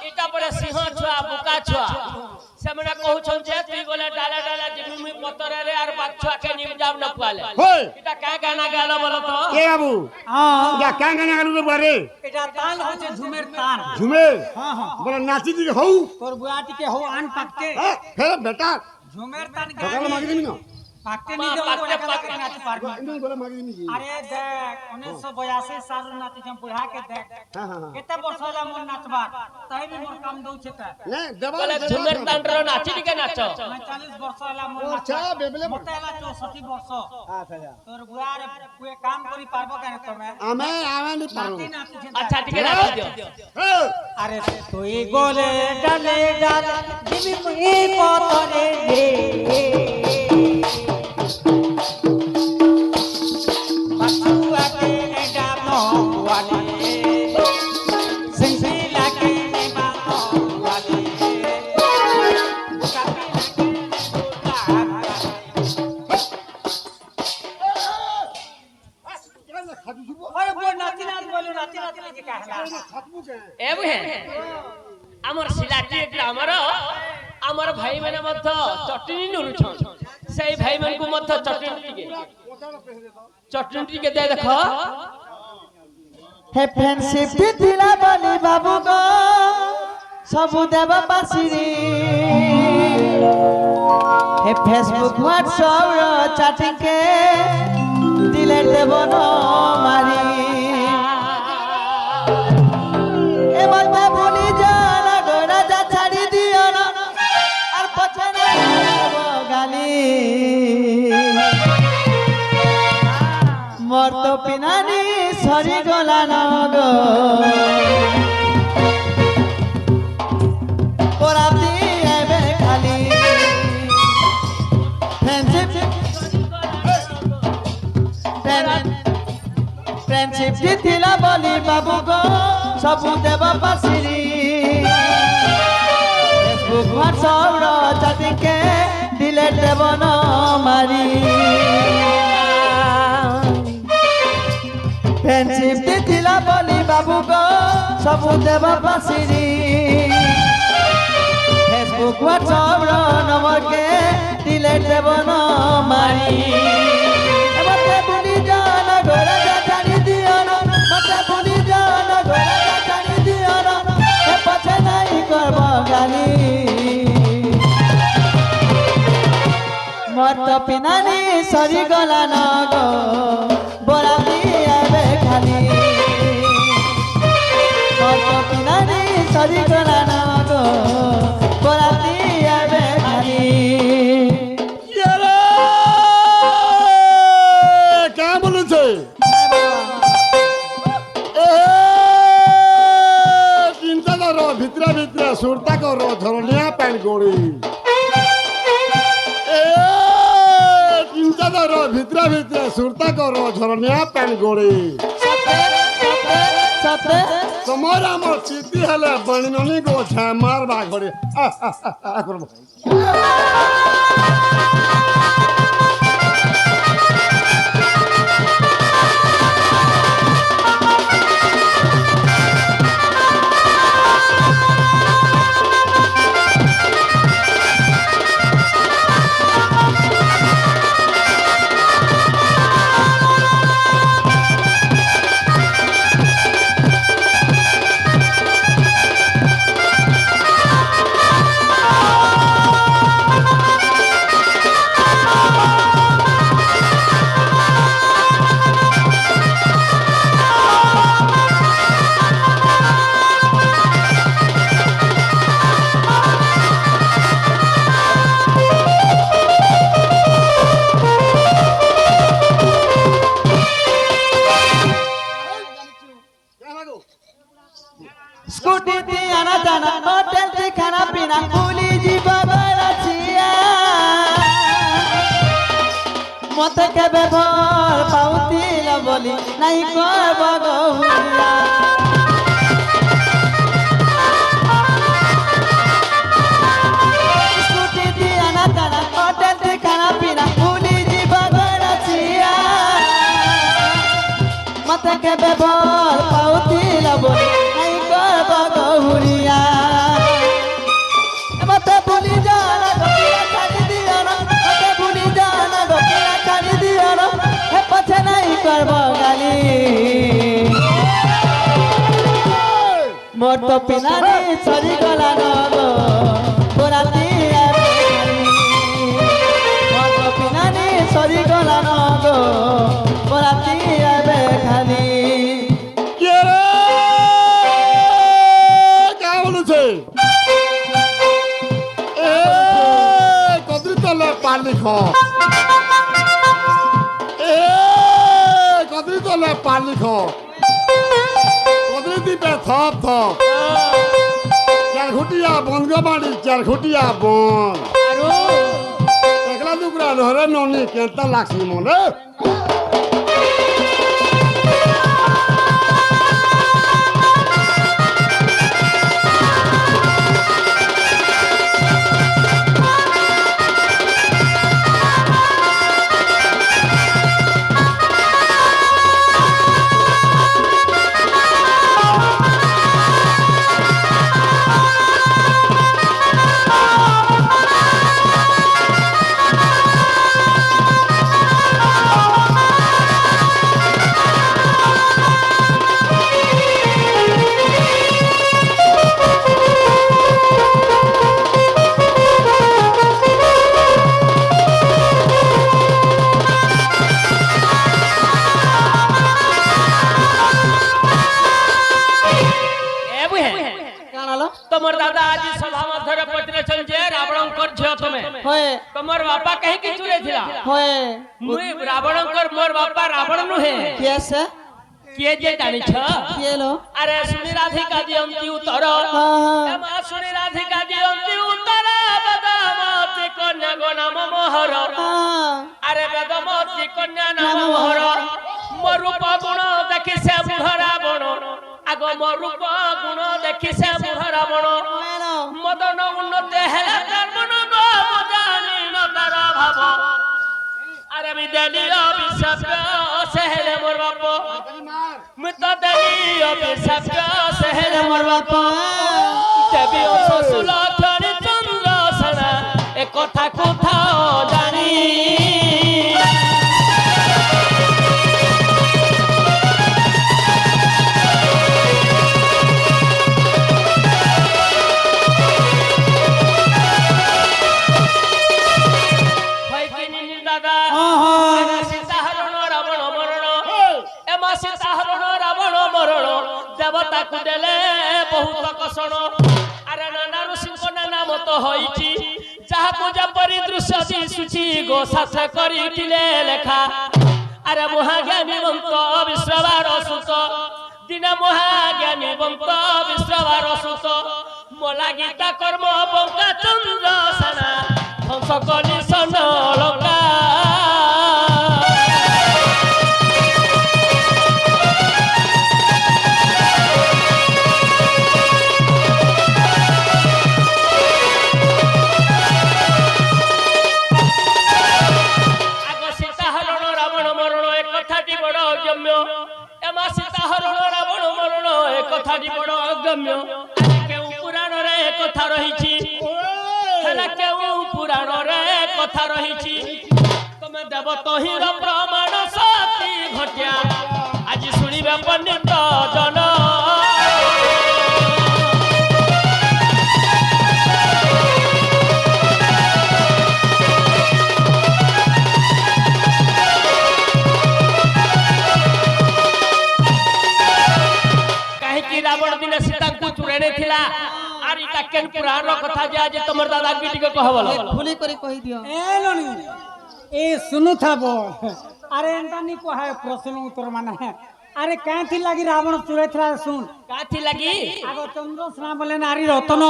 इटा बड़े सिंह छुआ बुका छुआ सेमना कहू छन जे तू गोले डाला डाला जिमी मुई पतरे रे आर बात छुआ के निम जाब न पाले হই इटा का गाना गाला बोलो तो কে বাবু हां ইয়া কাং গানা গালু রে বারে এটা ताल होचे झुमेर तान ঝুমে हां हां বলে নাচি দিকে হউ तोर बुआटी के हो आन पक्के হে বেটা झुमेर तान সকালে মাগি দিবি না पक्के नहीं दे पक्के, पक्के। नाच पारबी ইন্দুল বলে মাগি দিবি अरे देख 1982 साल नाच हम बुढ़ा के देख হ্যাঁ হ্যাঁ केते वर्ष होला मोर नाचबा तही भी मोर काम दउ छे त না দেবা बोले झुमेर तांडरो नाची के नाचो 45 वर्ष होला मोर अच्छा, बेबले बा- मोटे होला 64 वर्ष আচ্ছা तोर बुआ रे कोई काम करी पारबो केने तमे আমি নি পারো नाची नाची छे अच्छा ठीक है नाच दियो अरे तुई गोले डाले डाल जिबी मुई पतरे रे बसुआ के डानो वाले सिंसिला के बानो वाले ओए वो नाची नाच बोलो नाची नाच के कहला ए बुहे हमर सिलाटी एक हमर हमर भाई माने मध्य चटनी नुरुछन সেই ভাই ମାନଙ୍କୁ ମଧ୍ୟ ଚଟଣି ଟିକେ ଦେ ଦେଖ হে ফ্রেন্ডশিপ দিলা বলি বাবু গো সবু দেব পাশিরি হে ফেসবুক হোয়াটসঅ্যাপ র চ্যাটিং কে দিলে দেব ন মারি এ মতে ভুলি যানা গো রাজা ছাড়ি দিও না আর পছনে দেব গালি মোর তো পিনানি সরি গলা ন গো পরাতি এবে খালি ফ্রেন্ডশিপ দিলা বলি বাবু গো সবু দেব পাশিরি ফেসবুক হোয়াটসঅ্যাপ র চ্যাটিং কে দিলে দেব ন মারি ফ্রেন্ডশিপ দিলা বলি বাবু গো সবু দেব পাশিরি ফেসবুক হোয়াটসঅ্যাপ র নম্বর কে দিলে দেব ন মারি মতে ভুলি যান ঘোরা ছাড়ি দিও না মতে ভুলি যান ঘোরা ছাড়ি দিও না এ পছে নাই করব গালি মোর তো পিনানি সরি গলা ন গো বরাতি এবে খালি মোর তো পিনানি সরি গলা ন গো বরাতি এবে খালি क्या बोले छे चिंता करो भितरा भितरा सुरता करो झरनिया पैन गोड़ी चिंता करो भितरा भितरा सुरता करो झरनिया पैन गोड़ी सते তোমার আমার চিঠি হলে বনিননি গো ঝামার বাঘরে করব स्कूटी थी आना जाना होटल थी खाना पीना भूली जी बबरचिया मत के बेभर पाउती ल बोली नहीं करब गहुरिया स्कूटी थी आना जाना होटल थी खाना पीना भूली जी बबरचिया मत के बेभर पाउती ल बोली बहुरिया मते भूली जाना गोपिया खाली दिया ना मते भूली जाना गोपिया खाली दिया ना हे पछे नहीं करब गाली मोर तो पिनानी सरी गला न गो बोराती एबे खाली मोर तो पिनानी सरी गला न गो बोराती एबे खाली पाली खो कदरी तो ले पाली खो कदरी दीपे थप थप चार घुटिया बंद बाड़ी चार घुटिया बंद एकला दुकरा नहरे ननी केंता लागसी मोने होए तमर बापा कहीं की चुरे थिला होए मुई रावण कर मोर बापा रावण नुहे कैसे किए जे जानी छ किए लो अरे सुनी राधिका जी अंति उतर हाँ एमा सुनी राधिका जी अंति उतर बदमती कन्या गो नाम मोहर हाँ अरे बदमती कन्या नाम मोहर मरूप गुण देखि से बुढ़ रावण आग मरूप गुण देखि से बुढ़ रावण हेलो मदन उन्नत हेला कर्मन गो जानी न तार भाव अरे विदेली अभिशाप सहले मोर बाप मित देली अभिशाप सहले मोर बाप देवी ससुल खरी चंद्र सना ए कथा कथा जानी देवता को देले बहुत कषण अरे नाना ऋषि नाना मत होइची जहा पूजा परि दृश्य दिसुची गो साथ करिथिले लेखा अरे महाज्ञानी बंत विश्रवार सुत दिन महाज्ञानी बंत विश्रवार सुत मला गीता कर्म बंका चंद्र सना हंस कली सन लंका कथाटी बड़ अगम्य केउ पुराण रे कथा रहिछि हेला केउ पुराण रे कथा रहिछि तमे देव तहिर प्रमाण सती घटिया आज सुनिबे पंडित जन रावण दिन सीता को चुरेने थिला आरी का केन पुराण रो कथा जे आज तमर दादा की टिके कहबल भूली करी कहि दियो ए लोनी ए सुनु थाबो अरे एंतानी को है प्रश्न उत्तर माने है अरे काहे थी लगी रावण चुरे थला सुन का थी लगी आगो चंद्रसेना बोले नारी रतन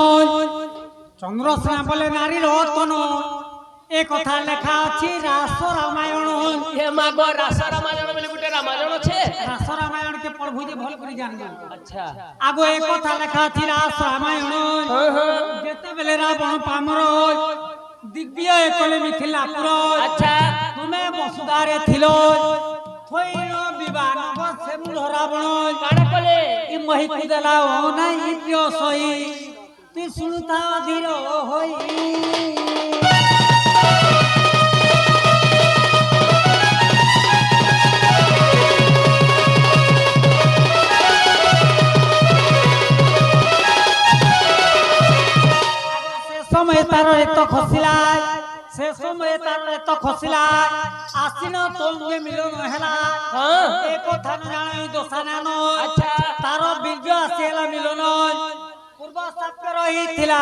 चंद्रसेना बोले नारी रतन ए कथा लेखा अछि रास रामायण हे मागो रास रामायण बोले गुटे रामायण छे रास रामायण के प्रभु जे भल करी जान अच्छा आगो ए कथा लेखा अछि रास रामायण जेते बेले रावण पामर दिव्य एकले मिथिलापुर अच्छा तुमे वसुधारे थिलो थोइनो विवाह बसे मूल रावण काडा कले ई महि कुदला हो नाही इतियो सही तू सुनता धीर होई समय तार एत खसिला से समय तार एत खसिला आसीन तोलुए मिलन हैला हां ए कथा न जानै दोसाना न अच्छा तार बीर्य आसेला मिलन पूर्व साक्ष्य रही थिला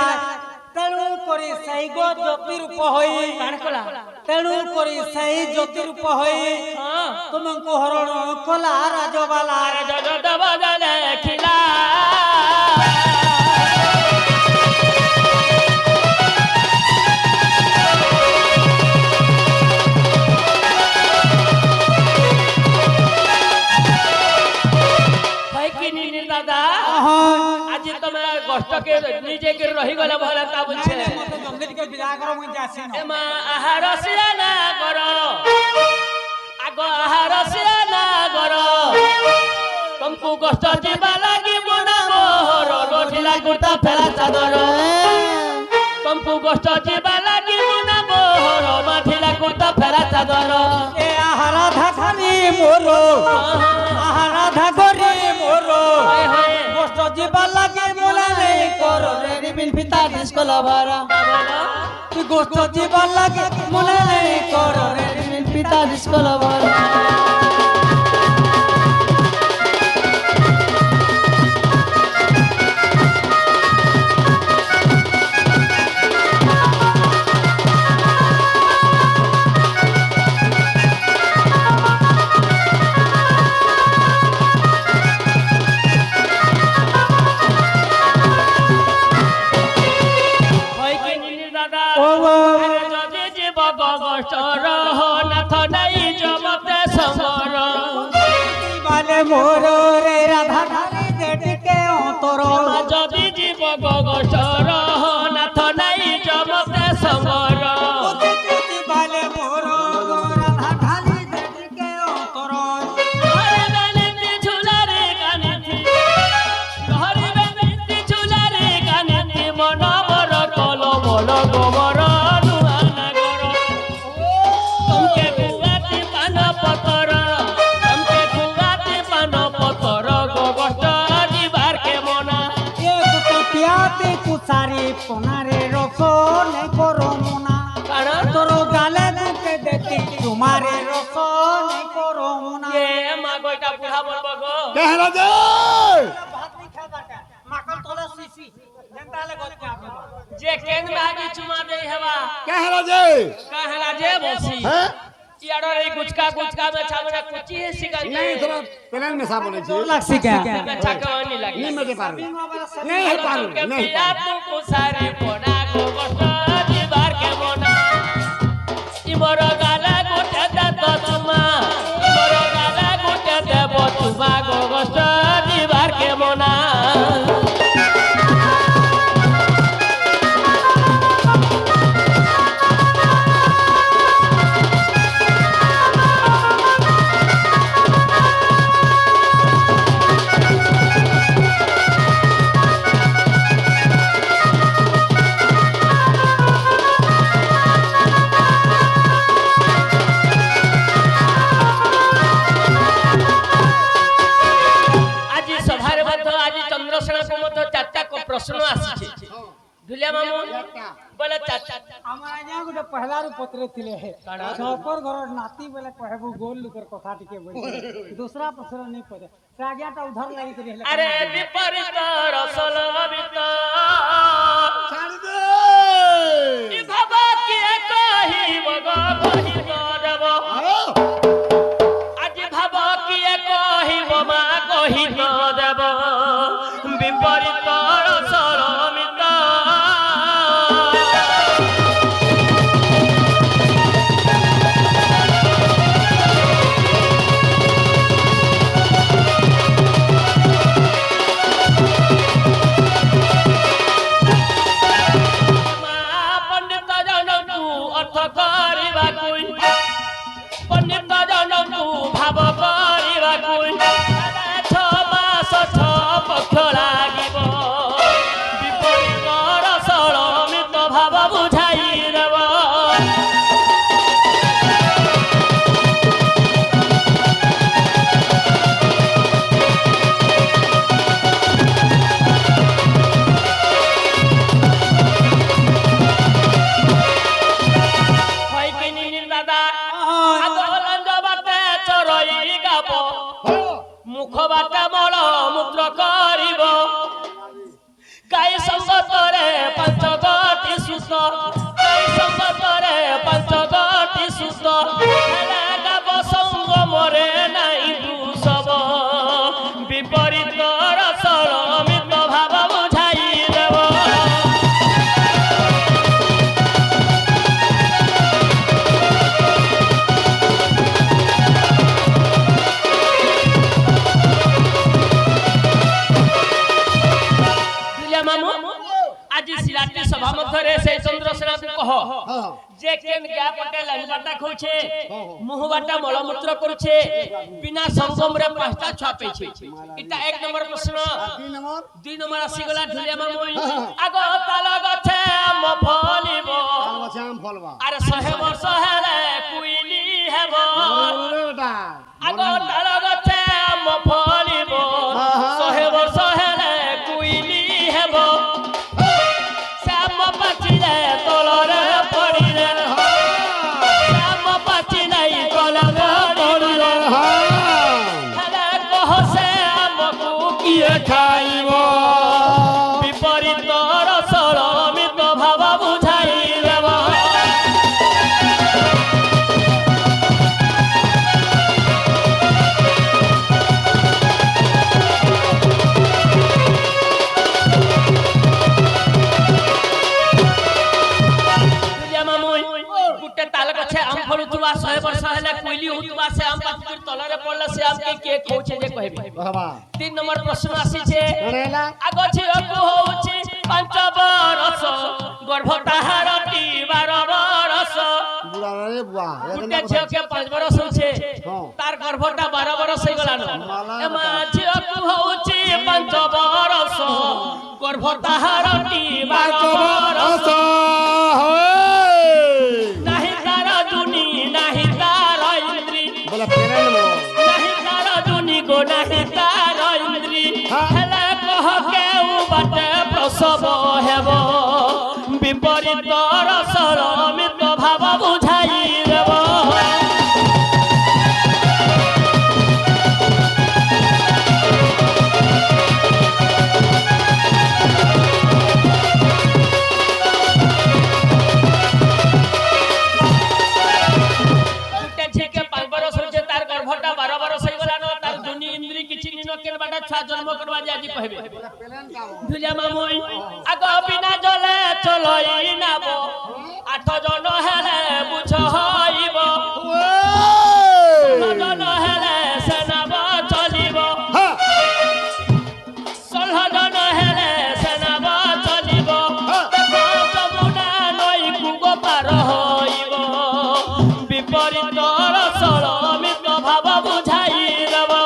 तेणु करी सही गो ज्योति रूप होई काण कला तेणु करी सही ज्योति रूप होई हां तुमको हरण कला राजबाला राजा दबा जाले खिला दादा आज तमे कष्ट के निजे के रही गले भला ता बुझे मते जल्दी के विदा करो मुई जासी न एमा आहार सिया ना करो आगो आहार सिया ना करो तुमको कष्ट जीवा लागी मोना मोहर लोठिला गुटा फेरा चादर तुमको कष्ट जीवा लागी मोना मोहर माठिला गुटा फेरा चादर ए आहारा धाखानी मोरो आहारा धागरी मोरो कष्ट जीवा लागी मोला नहीं करो रे बिन पिता डिस्को लवरा तू कष्ट जीवा लागी मोला नहीं करो रे बिन पिता डिस्को लवरा গোষ্ঠর নাথ নাই জমতে সমর বালে মোর রে রাধা ধারি দেটিকে অন্তর যদি জীব গোষ্ঠর নাথ নাই জমতে সমর বালে মোর রাধা ধারি দেটিকে অন্তর কুসারি পোনারে রস নেই করো মোনা তোর গালে দুকে দেখি তোমারে রস নেই করো মোনা कहला दे মাকল তোলে সিসি যেনতালে গচ্চা আপিবা যে কেন ভাগি চুমা দেই হেবা कहला दे कहला जे बसी हैं यारो रे गुचका में छाबरा कुची है सिका नहीं थोड़ा प्लान में सा बोले छी লাগছি কে में छाकवानी लगी नहीं मैं दे पारू नहीं है पारू नहीं पिया तू कुसारी पोना गो गोष्ठ दिबार के मोना इमर गाला गोटे दत चुमा इमर गाला गोटे देब चुमा गो गोष्ठ दिबार के मोना प्रश्न आसी दुलिया मामू बोले चाचा আমার আজ গোটে পহলারু পত্রে থিলে হে সপর ঘর নাতি বলে কহেবু গোল লুকর কথা টিকে বলি दूसरा प्रश्न नहीं पड़े से आज्ञाटा उधर लगी करी हेले अरे विपरीत रसल बित छाड़ दे ई बाबा के कही बग कही देब आज बाबा के कही बमा कही देब विपरीत रसल बित मुख बाटा मल मूत्र करिब गाई संगतरे पंच गति सुत गाई संगतरे पंच गति सुत हेला गाब संग मरे नाई दुसब विपरीत रसल मित भाव बुझाई देव आज सिलाटी सभा मध्य से चंद्रसेना कह जे केन गया पटे लांबाटा खोछे मुहबाटा मलमूत्र करछे बिना संगम रे पास्ता छापे छे इटा एक नंबर प्रश्न दुई नंबर आसी गला ढुलिया मामुई आगो ताल गछे आम फलिबो आम फलबा अरे 100 वर्ष हेले कुइली हेबो आगो ताल गछे आम फलिबो 100 वर्ष हेले कुइली हेबो श्याम पाचिले तलरे पड़िले श्याम पाचि नहीं तलरे पड़िले हेले कह से आमकु किए खाइबो विपरीत रसल मित भाव बुझाई देबो गुटे ताल गछे आम फलुतुवा 100 वर्ष हेले कोइली होतुवा से आम पाती तलरे पड़ले से आम के कहउछे जे कहबे बाबा 3 नंबर प्रश्न आसी छे करेला आगो झियकु होउची 5 बरस गर्भ ताहार 12 बरस बुआ रे बुआ गुटे झियो के 5 बरस होछे हां तार गर्भटा 12 बरस हो गलानो माला एमा झियकु होउची 5 बरस गर्भ ताहार 12 बरस नाही तार दुनी नाही तार इंद्री बोला पेरन मो नाही तार दुनी गो नाही तार इंद्री हेले कह केउ बाटे प्रसव हेबो विपरीत रसर अमित भाव बुझाई देबो छा जन्म करवा जे आज कहबे दुलिया मामुई आगो बिना जले चलई नाबो 8 जन हेले बुझ हइबो 9 जन हेले सेनाबो चलिबो 16 जन हेले सेनाबो चलिबो जमुना नई कुगो पार हइबो विपरीत रसळ अमित भाव बुझाई देबो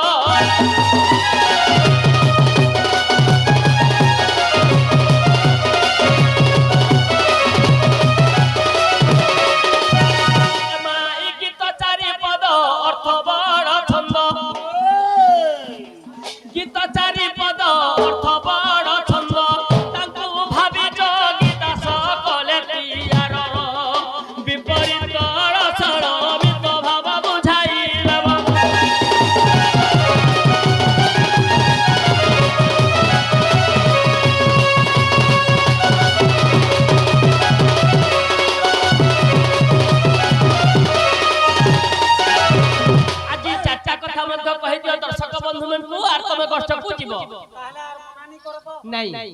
नहीं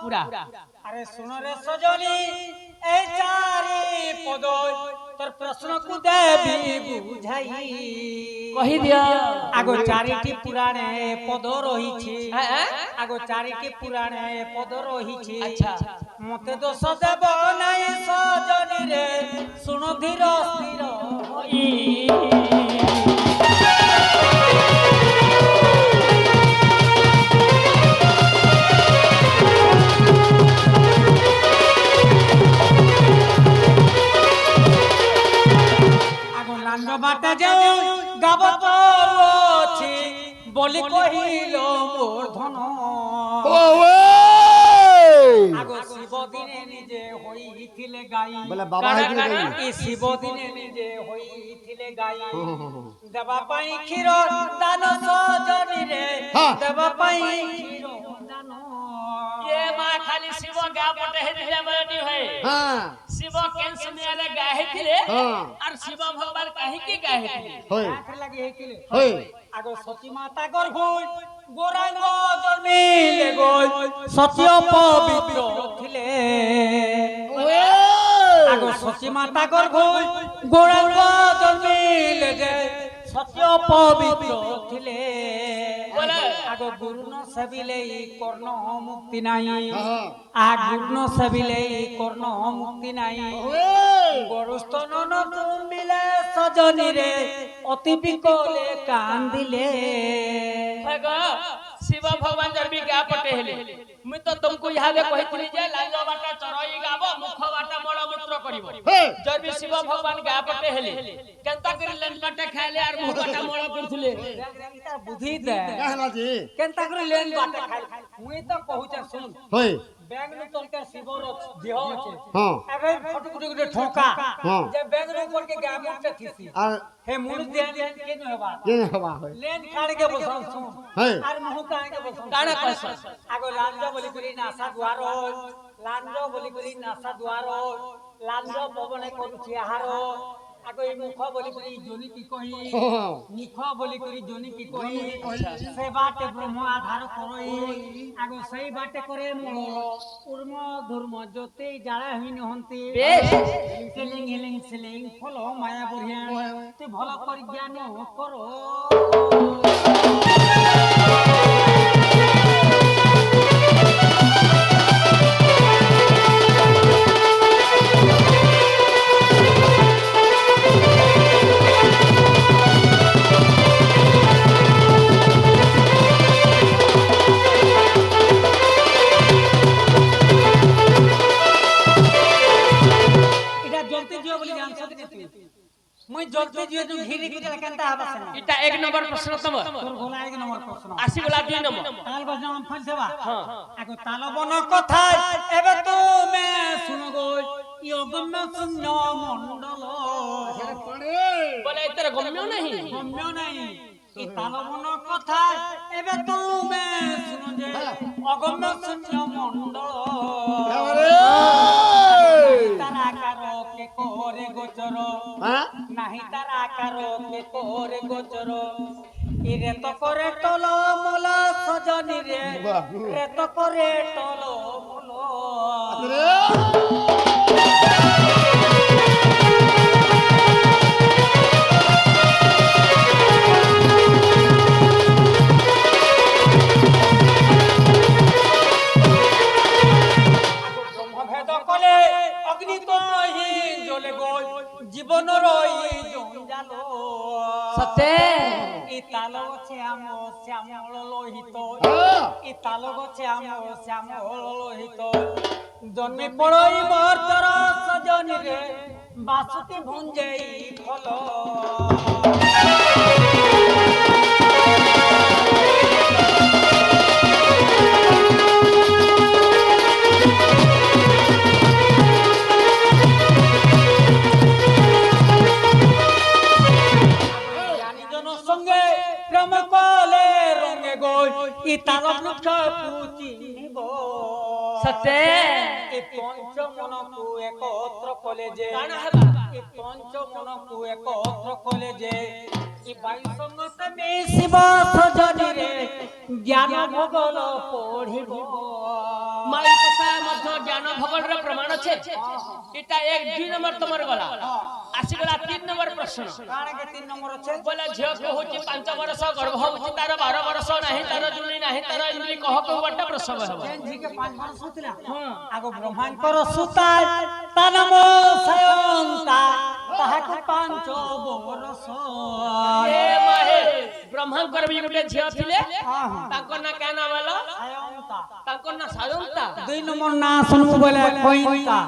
पूरा अरे सुन रे सजनी ए चारी पद तोर प्रश्न को देबी बुझाई कहि दिया आगो चारिटी पुराणे पद रही छी आगो चारिटी पुराणे पद रही छी अच्छा मते दोष देब नाही सजनी रे सुन धीर स्थिर होई बाटा जाऊ गाबत अछि बोली कहिलो मोर धन आगो शिव दिने निजे होइथिले गाई बोले बाबा है कि नहीं ई शिव दिने निजे होइथिले गाई देबा पाई क्षीर दान सजनी रे देबा पाई क्षीर दान ये मां खाली शिव गा पटे हे दिले मनी है हां शिव केन समय रे गाहे थिले और शिव भगवान काहे के गाहे थिले होय आखर लगी हे थिले होय आगो सती माता गर्भ गोरांग जन्मिले गोल सत्य पवित्र थिले आगो सती माता गर्भ गोरांग जन्मिले जे सत्य पवित्र थिले आगो गुरु न सेबिले कर्ण मुक्ति नाही आ गुरु न सेबिले कर्ण मुक्ति नाही गरुस्तन न तुमिले सजनी रे अति बिकले कांदिले भगो शिव भगवान जरबी गा पटे हेले मैं तो तुमको यहाँ दे कहितली जे लांजो बाटा चरई गाबो मुख बाटा मल मूत्र करिवो जरबी शिव भगवान गा पटे हेले केनता करी लेन बाटा खाइले और मुख बाटा मल करथिले बुद्धि दे कहला जी केनता करी लेन बाटा खाइ मुई तो कहूचे सुन होय बैग न तोल के शिवर देह আছে हां एबे फट फट ठोका जे बैग न ऊपर के गाम के थीसी और हे मुड़ दे के न हेबा के हवा होय लेन खाड़ के बसन सुन है और मुंह काहे के बसन काना पैसा आगो लांजो बोली करी नासा द्वार लांजो बोली करी नासा द्वार लांजो पवने करूची आहार আগে এই মুখ বলি করি জনি কি কই মুখ বলি করি জনি কি কই সে বাটে ব্রহ্ম আধার করই আগে সেই বাটে করে উর্ম ধর্ম জ্যোতি জাড়া হইন হন্তি বেশ সিলিং হিলিং সিলিং ফলো মায়া বঢ়িয়া তুই ভাল করি জ্ঞান করো মই জলতে জিও তুই ঘিরে ঘিরে কেনটা হবে না এটা 1 নম্বর প্রশ্ন তোমার তোর গোলা 1 নম্বর প্রশ্ন আসি বলা 2 নম্বর তাল বাজনা ফলসেবা আগো তালবন কথা এবে তুমি শুনো গো ইয়গম্য শূন্য মণ্ডল বলে এতরে গম্য নাই গম্য নাই এই তালবন কথা এবে তুমি শুনো যে অগম্য শূন্য মণ্ডল তার আকার কে করে গোচর নাহি তার আকার কে করে গোচর ইরে তো করে টল মূল সজনি রে তো করে টল মূল জীবন রই জঞ্জাল সত্যি ইতাল গছে আম শ্যামল লোহিত ইতাল গছে আম শ্যামল লোহিত জন্মে পড়ই মোর তর সজনি রে বাসুতি ভুঞ্জেই ফল ইতাল বৃক্ষ পুচিব সত্যি এই পঞ্চমনকু একত্র কলে যে এই পঞ্চমনকু একত্র কলে যে এই বায়ু সঙ্গত মিশিব সজনি রে জ্ঞান ভগল পড়িব মাই কথা মধ্য জ্ঞান ভগলর প্রমাণ আছে এটা 1 2 নম্বর তোমার গলা আসি গলা 3 নম্বর প্রশ্ন কানে কে 3 নম্বর আছে বলে ঝিও কো হচ্ছে 5 বর্ষ গর্ভবতী তার 12 বর্ষ নাহি তার জুনি নাহি তার ইন্দ্রি কহ কো বড় প্রসব হবে জি কে 5 বর্ষ হতিলা আগো ব্রহ্মাঙ্কর সুতা তা নাম সয়ন্তা তাহাকে 5 বর্ষ এ মাহে ব্রহ্মাঙ্কর বি গুটে ঝিও থিলে তাকর না কেন বলো সয়ন্তা তাকর না সায়ন্তা 2 নম্বর না শুনবো বলে কইতা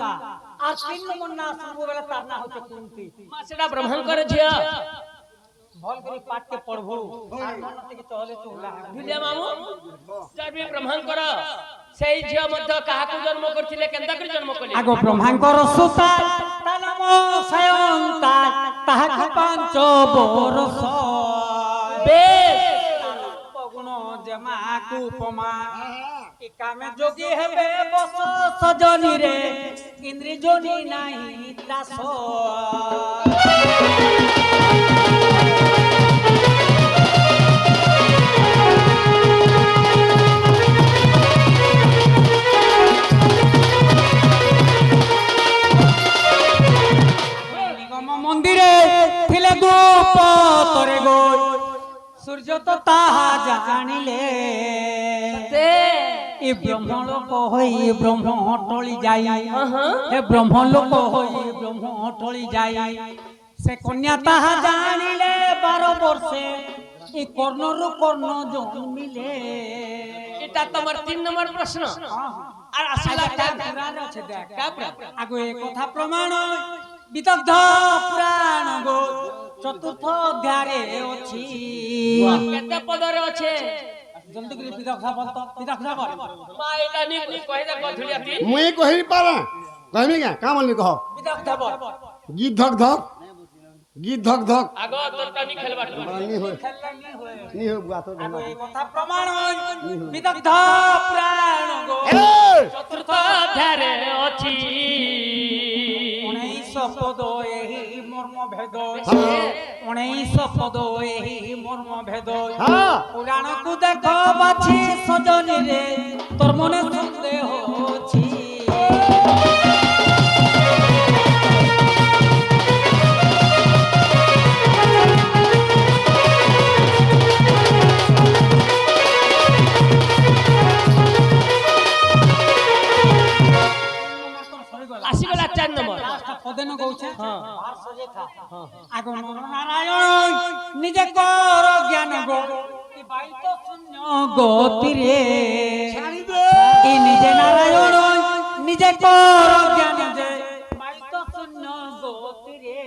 আর 3 নম্বর না শুনবো বলে তার না হচ্ছে কুন্তি মা সেটা ব্রহ্মাঙ্কর ঝিও ভাল করে পাঠকে পড়বো আর মন থেকে চলে চুলা ভিলে মামু যাবি ব্রহ্মাঙ্কর সেই ঝিও মধ্য কাহাকু জন্ম করছিলে কেনতা করে জন্ম করলে আগো ব্রহ্মাঙ্কর সুতা তা নাম সয়ন্তা তাহাকে 5 বর্ষ বেশ পগুণ জমাকু উপমা এ কামে যোগী হেবে বস সজনি রে ইন্দ্রি জনি নাই ত্রাস নিগম মন্দিরে থিলে গোপতরে গো সূর্য তো তাহা জানিলে এ ব্রহ্ম লোক হই ব্রহ্ম টলি যাই হে ব্রহ্ম লোক হই ব্রহ্ম টলি যাই সে কন্যা তাহা জানিলে 12 বর্ষে এ কর্ণরু কর্ণ জন্মিলে এটা তোমার 3 নম্বর প্রশ্ন আর আসলে পুরাণ আছে দেখ আগে এ কথা প্রমাণ বিদগ্ধ পুরাণ গো চতুর্থ অধ্যায়ে ଅଛି কেতে পদরে আছে জলদি করে বিদগ্ধ বল তো বিদগ্ধ বল মা এটা নি কই দা গধুলিয়াতি মুই কহি পারা কহিমি কা কাম নি কহ বিদগ্ধ বল গীত ধক ধক গীত ধক ধক আগো তোরটা নি খেলবার নি হয় খেললা নি হয় নি হয় বুয়া তো আগে এ কথা প্রমাণ বিদগ্ধ পুরাণ গো চতুর্থ অধ্যায়ে ଅଛି 19 পদ এই মোর মর্ম ভেদ হ্যাঁ। 19 পদ এই মর্ম ভেদ হ্যাঁ পুরাণକୁ দেখ বাছি সজনী রে তোর মনে সন্দেহ ଅଛି ଆସିଗଲା 4 নম্বর পদেন কହୁছে হ্যাঁ ভার সজে থা আগ নর নারায়ণ নিজে কর জ্ঞান গো কি বাইত শূন্য গতি রে ছাড়ি দে ই নিজে নারায়ণ নিজে কর জ্ঞান যে বাইত শূন্য গতি রে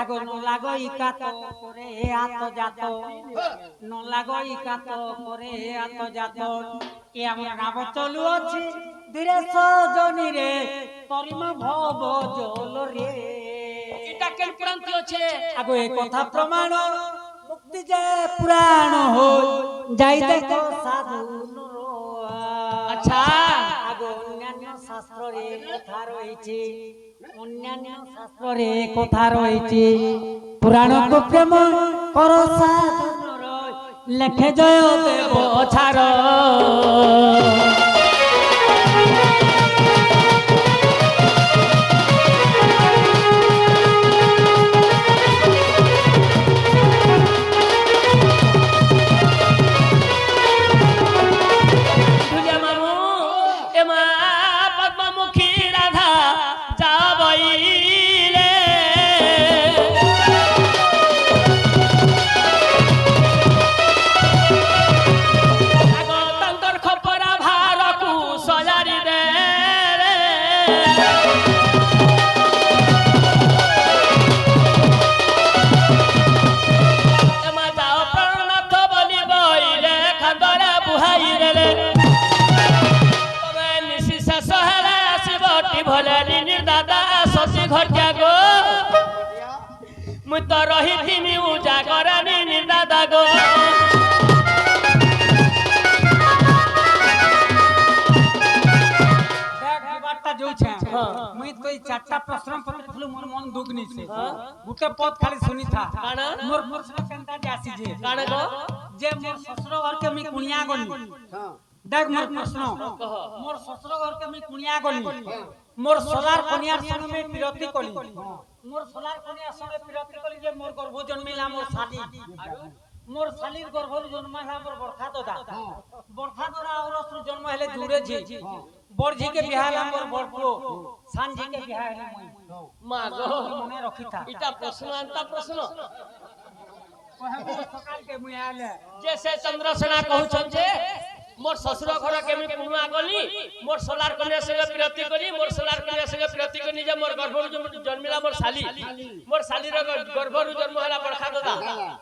আগ ন লাগই কাত করে আত জাত ন লাগই কাত করে আত জাত এ আমার নাম চলু ଅଛି ধীরে সজনী রে তরিম ভব জল রে এটা কেন ক্রান্তি আছে আগো এ কথা প্রমাণ মুক্তি যে পুরাণ হই যাই দেখো সাধু নর আচ্ছা আগো অন্যান্য শাস্ত্রে কথা রয়েছে অন্যান্য শাস্ত্রে কথা রয়েছে পুরাণকে প্রেম কর সাধু নর লেখে জয় দেব ছাড় ঢুলিয়া মামু এমা পদ্মমুখী রাধা যাবইলে আগো তাঙ্কর খপরা ভারকু সজারি দে এমা যাও প্রাণনাথ বলি বইলে খান্দরে বুহাই রে তবে নিশি শেষ হেলে আসিবটি ভলে নির্দাদা শশী ঘটিয়া গো মুই তো রহিথিমি উজাগরানি নির্দাদা গো দেখ বার্তা যাচ্ছে হ্যাঁ। মুই তো এই চারটা প্রশ্ন পড়িছিল মোর মন দুঃখ নিছে গুটে পদ খালি শুনি থা কানা? মোর প্রশ্ন কেনটা আসি যে কানে গো যে মোর শ্বশুর ঘরকে আমি কুনিয়া গলি দেখ মোর প্রশ্ন মোর শ্বশুর ঘরকে আমি কুনিয়া গলি মোর সোলার কনিয়ার সঙ্গে আমি বিরতি কলি মোর সোলার কনিয়ার সঙ্গে বিরতি কলি যে মোর গর্ভ জন্মিলা মোর শালি মোর শালির গর্ভর জন্ম ହେଲା মোর বরখা দাদা বরখা দাদা অরসর জন্ম হেলে জুড়েছি বড়ঝিকে বিয়া ହେଲା মোর বড়পুଅ সানঝিকে বিয়া হেলে মই মা গো মনে রখিথা এটা প্রশ্ন আনতা প্রশ্ন সকালকে মুই আলে যে সে চন্দ্রসেনা কহুছন যে মোর শ্বশুর ঘর কেমি কুনুয়া গলি মোর সোলার কন্যা সঙ্গে বিরতি করি মোর সোলার কন্যা সঙ্গে বিরতি করি যে মোর গর্ভরু জন্মিলা মোর শালি মোর শালির গর্ভরু জন্ম হলা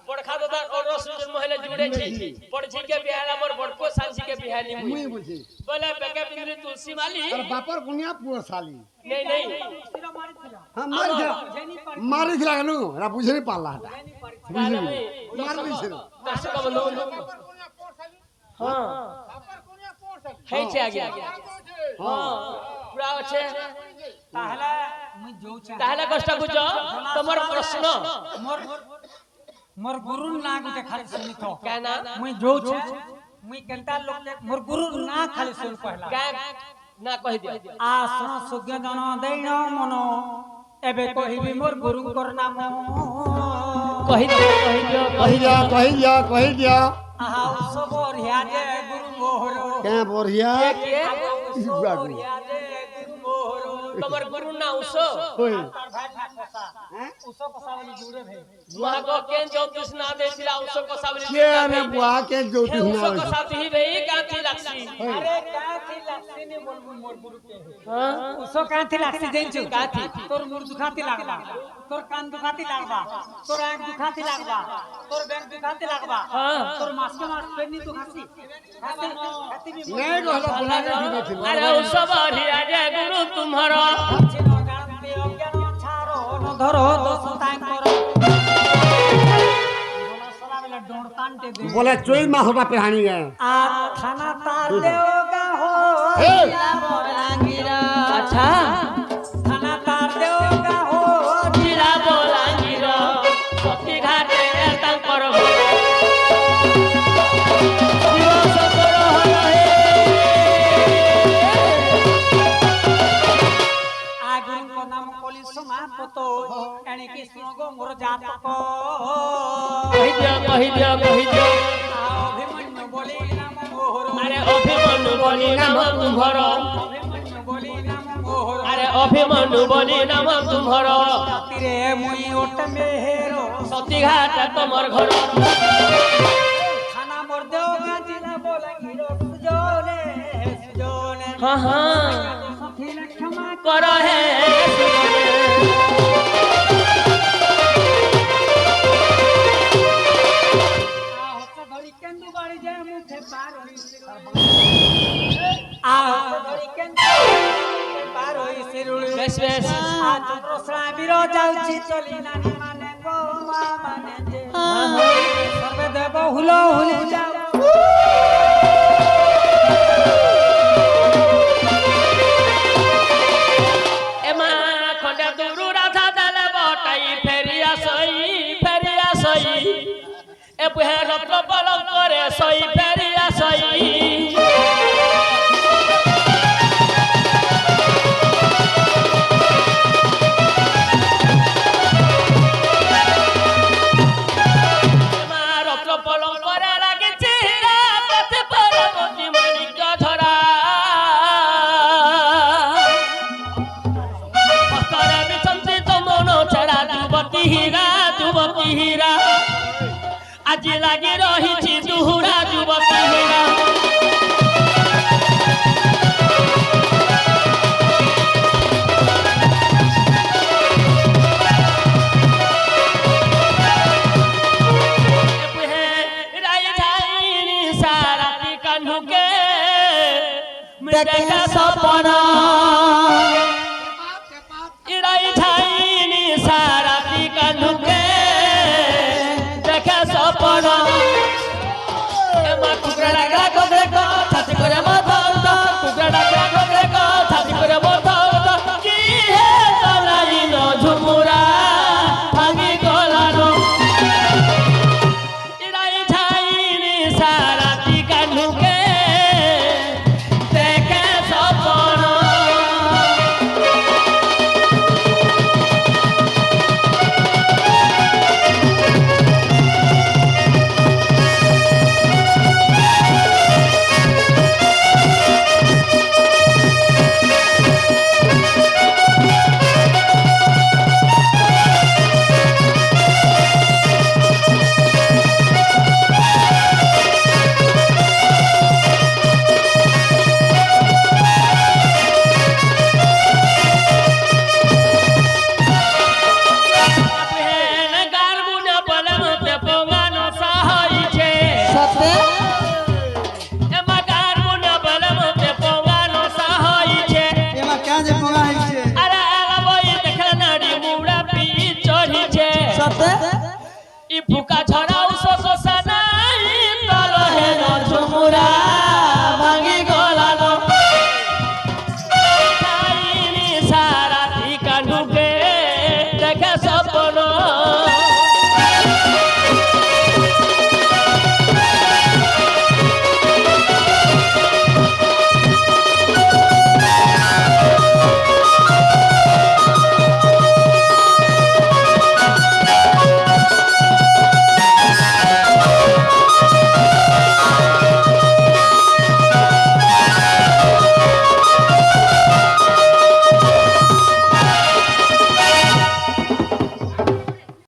বড়খা দাদা অরসরু জন্ম হলে জুড়েছি বড়ঝিকে বিহালা মোর বড়পুଅ সানঝিকে বিহালি মুই বুঝি বলে বেকে পিঁধি তুলসী মালি আর বাপর কুনিয়া পুଅ শালি নেই নেই হ্যাঁ মারিଥିଲା কেন এরা বুঝিনি পারলা এটা বুঝলি মারি দিছিল দর্শক বন্ধু হ্যাঁ ହେଇଛି ଆଜ୍ଞା ହଁ ପୁରା ଅଛେ তাহলে মুই যাউছে ତାହେଲେ କଷ୍ଟ ବୁଝ ତମର ପ୍ରଶ୍ନ মোর গুরুর না গুটে খালি শুনি তো କାଁ ନା মুই যাউছে মুই কেনটা লোক মোর গুরুর না খালি শুন কহলা କାଁ ନା କହିଦିଅ আসন সুজ্ঞ জন দেইন মন এবে কহিবি মোর গুরুঙ্কর নাম କହିଦିଅ କହିଦିଅ କହିଦିଅ আহা সব রিয়া যে গুরু মোহর কে বঢ়িয়া କିଏ রিয়া যে গুরু মোহর ତମର ଗୁରୁ ନା ଉଷ কই উস কসা বলি জুড়ে ভে ମାଗ କେନ୍ ଜ୍ୟୋତିଷ ନା ଦେଇଥିଲା ଉଷ କଷା ବୋଲି কে রে বুয়া কে জ্যোতি ଉଷ না କଷା ତିହି ବେଇ କାନ୍ତି ଲାଗ୍ସି আরে কাথি লাগছি নি বলবু মোর গুরু কে ହଁ উস কাথি লাগছি দেইছু কাথি। তোর মুর দুখাতি লাগবা তোর কান দুখাতি লাগবা তোর আঁখ দুখাতি লাগবা তোর ব্যাগ দুখাতি লাগবা ହଁ তোর মাসকে মাস পেনি দুখাতি খাতি খাতি বি নে গহলা বুলাকে দিবেছিল ଆରେ ଉଷ ବଢିଆ ଯେ ଗୁରୁ ତୁମର ছিল জানতে অজ্ঞান ছাড়ো নধর দোষ তাঙ্কর সলা বেলা ডোড় টানতে দে বলে চই মাছটা পেহানি গে আ খানা তার দেওগা হো হে আচ্ছা খানা তার দেওগা হো জিলা বল କି ଶୁଣ ଗୋ ମୋର ଜାତକ କହିଦିଅ ଅଭିମନ୍ୟୁ ବୋଲି ନାମ ମୋହର ଆରେ ଅଭିମନ୍ୟୁ ବୋଲି ନାମ ତୁମର ଅଭିମନ୍ୟୁ ବୋଲି ନାମ ମୋହର ଆରେ ଅଭିମନ୍ୟୁ ବୋଲି ନାମ ତୁମର ରାତିରେ ମୁଇ ଓଟ ମେହେର ସତୀଘାଟ ତମର ଘର থানা মোর দেওগাঁ জেলা বলাঙ্গীর সুজনে সুজনে ହଁ ହଁ সখিলে ক্ষমা କର ହେ হস্ত ধরি কেন্দু বাড়ি যে মুখে পার হইছিল আ হস্ত ধরি কেন্দু মুখে পার হইছিল বেশ বেশ আ চন্দ্র শ্রাবীর যাଉଛି চলি নানি মানে গো মা মানে যে সর্বে দেব হুল হুলি যাও এমা খন্ডে দুরু রাধা দেলে বটাই ফেরিয়া সই এ বুহে রত্ন পলক করে সই ফেরিয়া সই এমা রত্ন পলক করে লাগিছে রাতে পরবতী মানিক ধরা হস্তরে বিচন্তি তমন ছড়া যুবতী হীরা আজি লাগি রহিছি দুহুরা যুবতী হীরা সারাতি কানুকে দেখা সপনা ইরাই ছাইনি সারাতি কানুকে দেখা সপনা এমা কুকড়া ডাকরা গগরে গো ছাতি করে মাথা কুকড়া ডাকরা গগরে গো ছাতি করে মাথা কি হে গলাইন ঝুমুরা ভাঙি গলানো ইরাই ছাইনি সারাতি কানুকে দেখা সপনা ফুকা ঝরা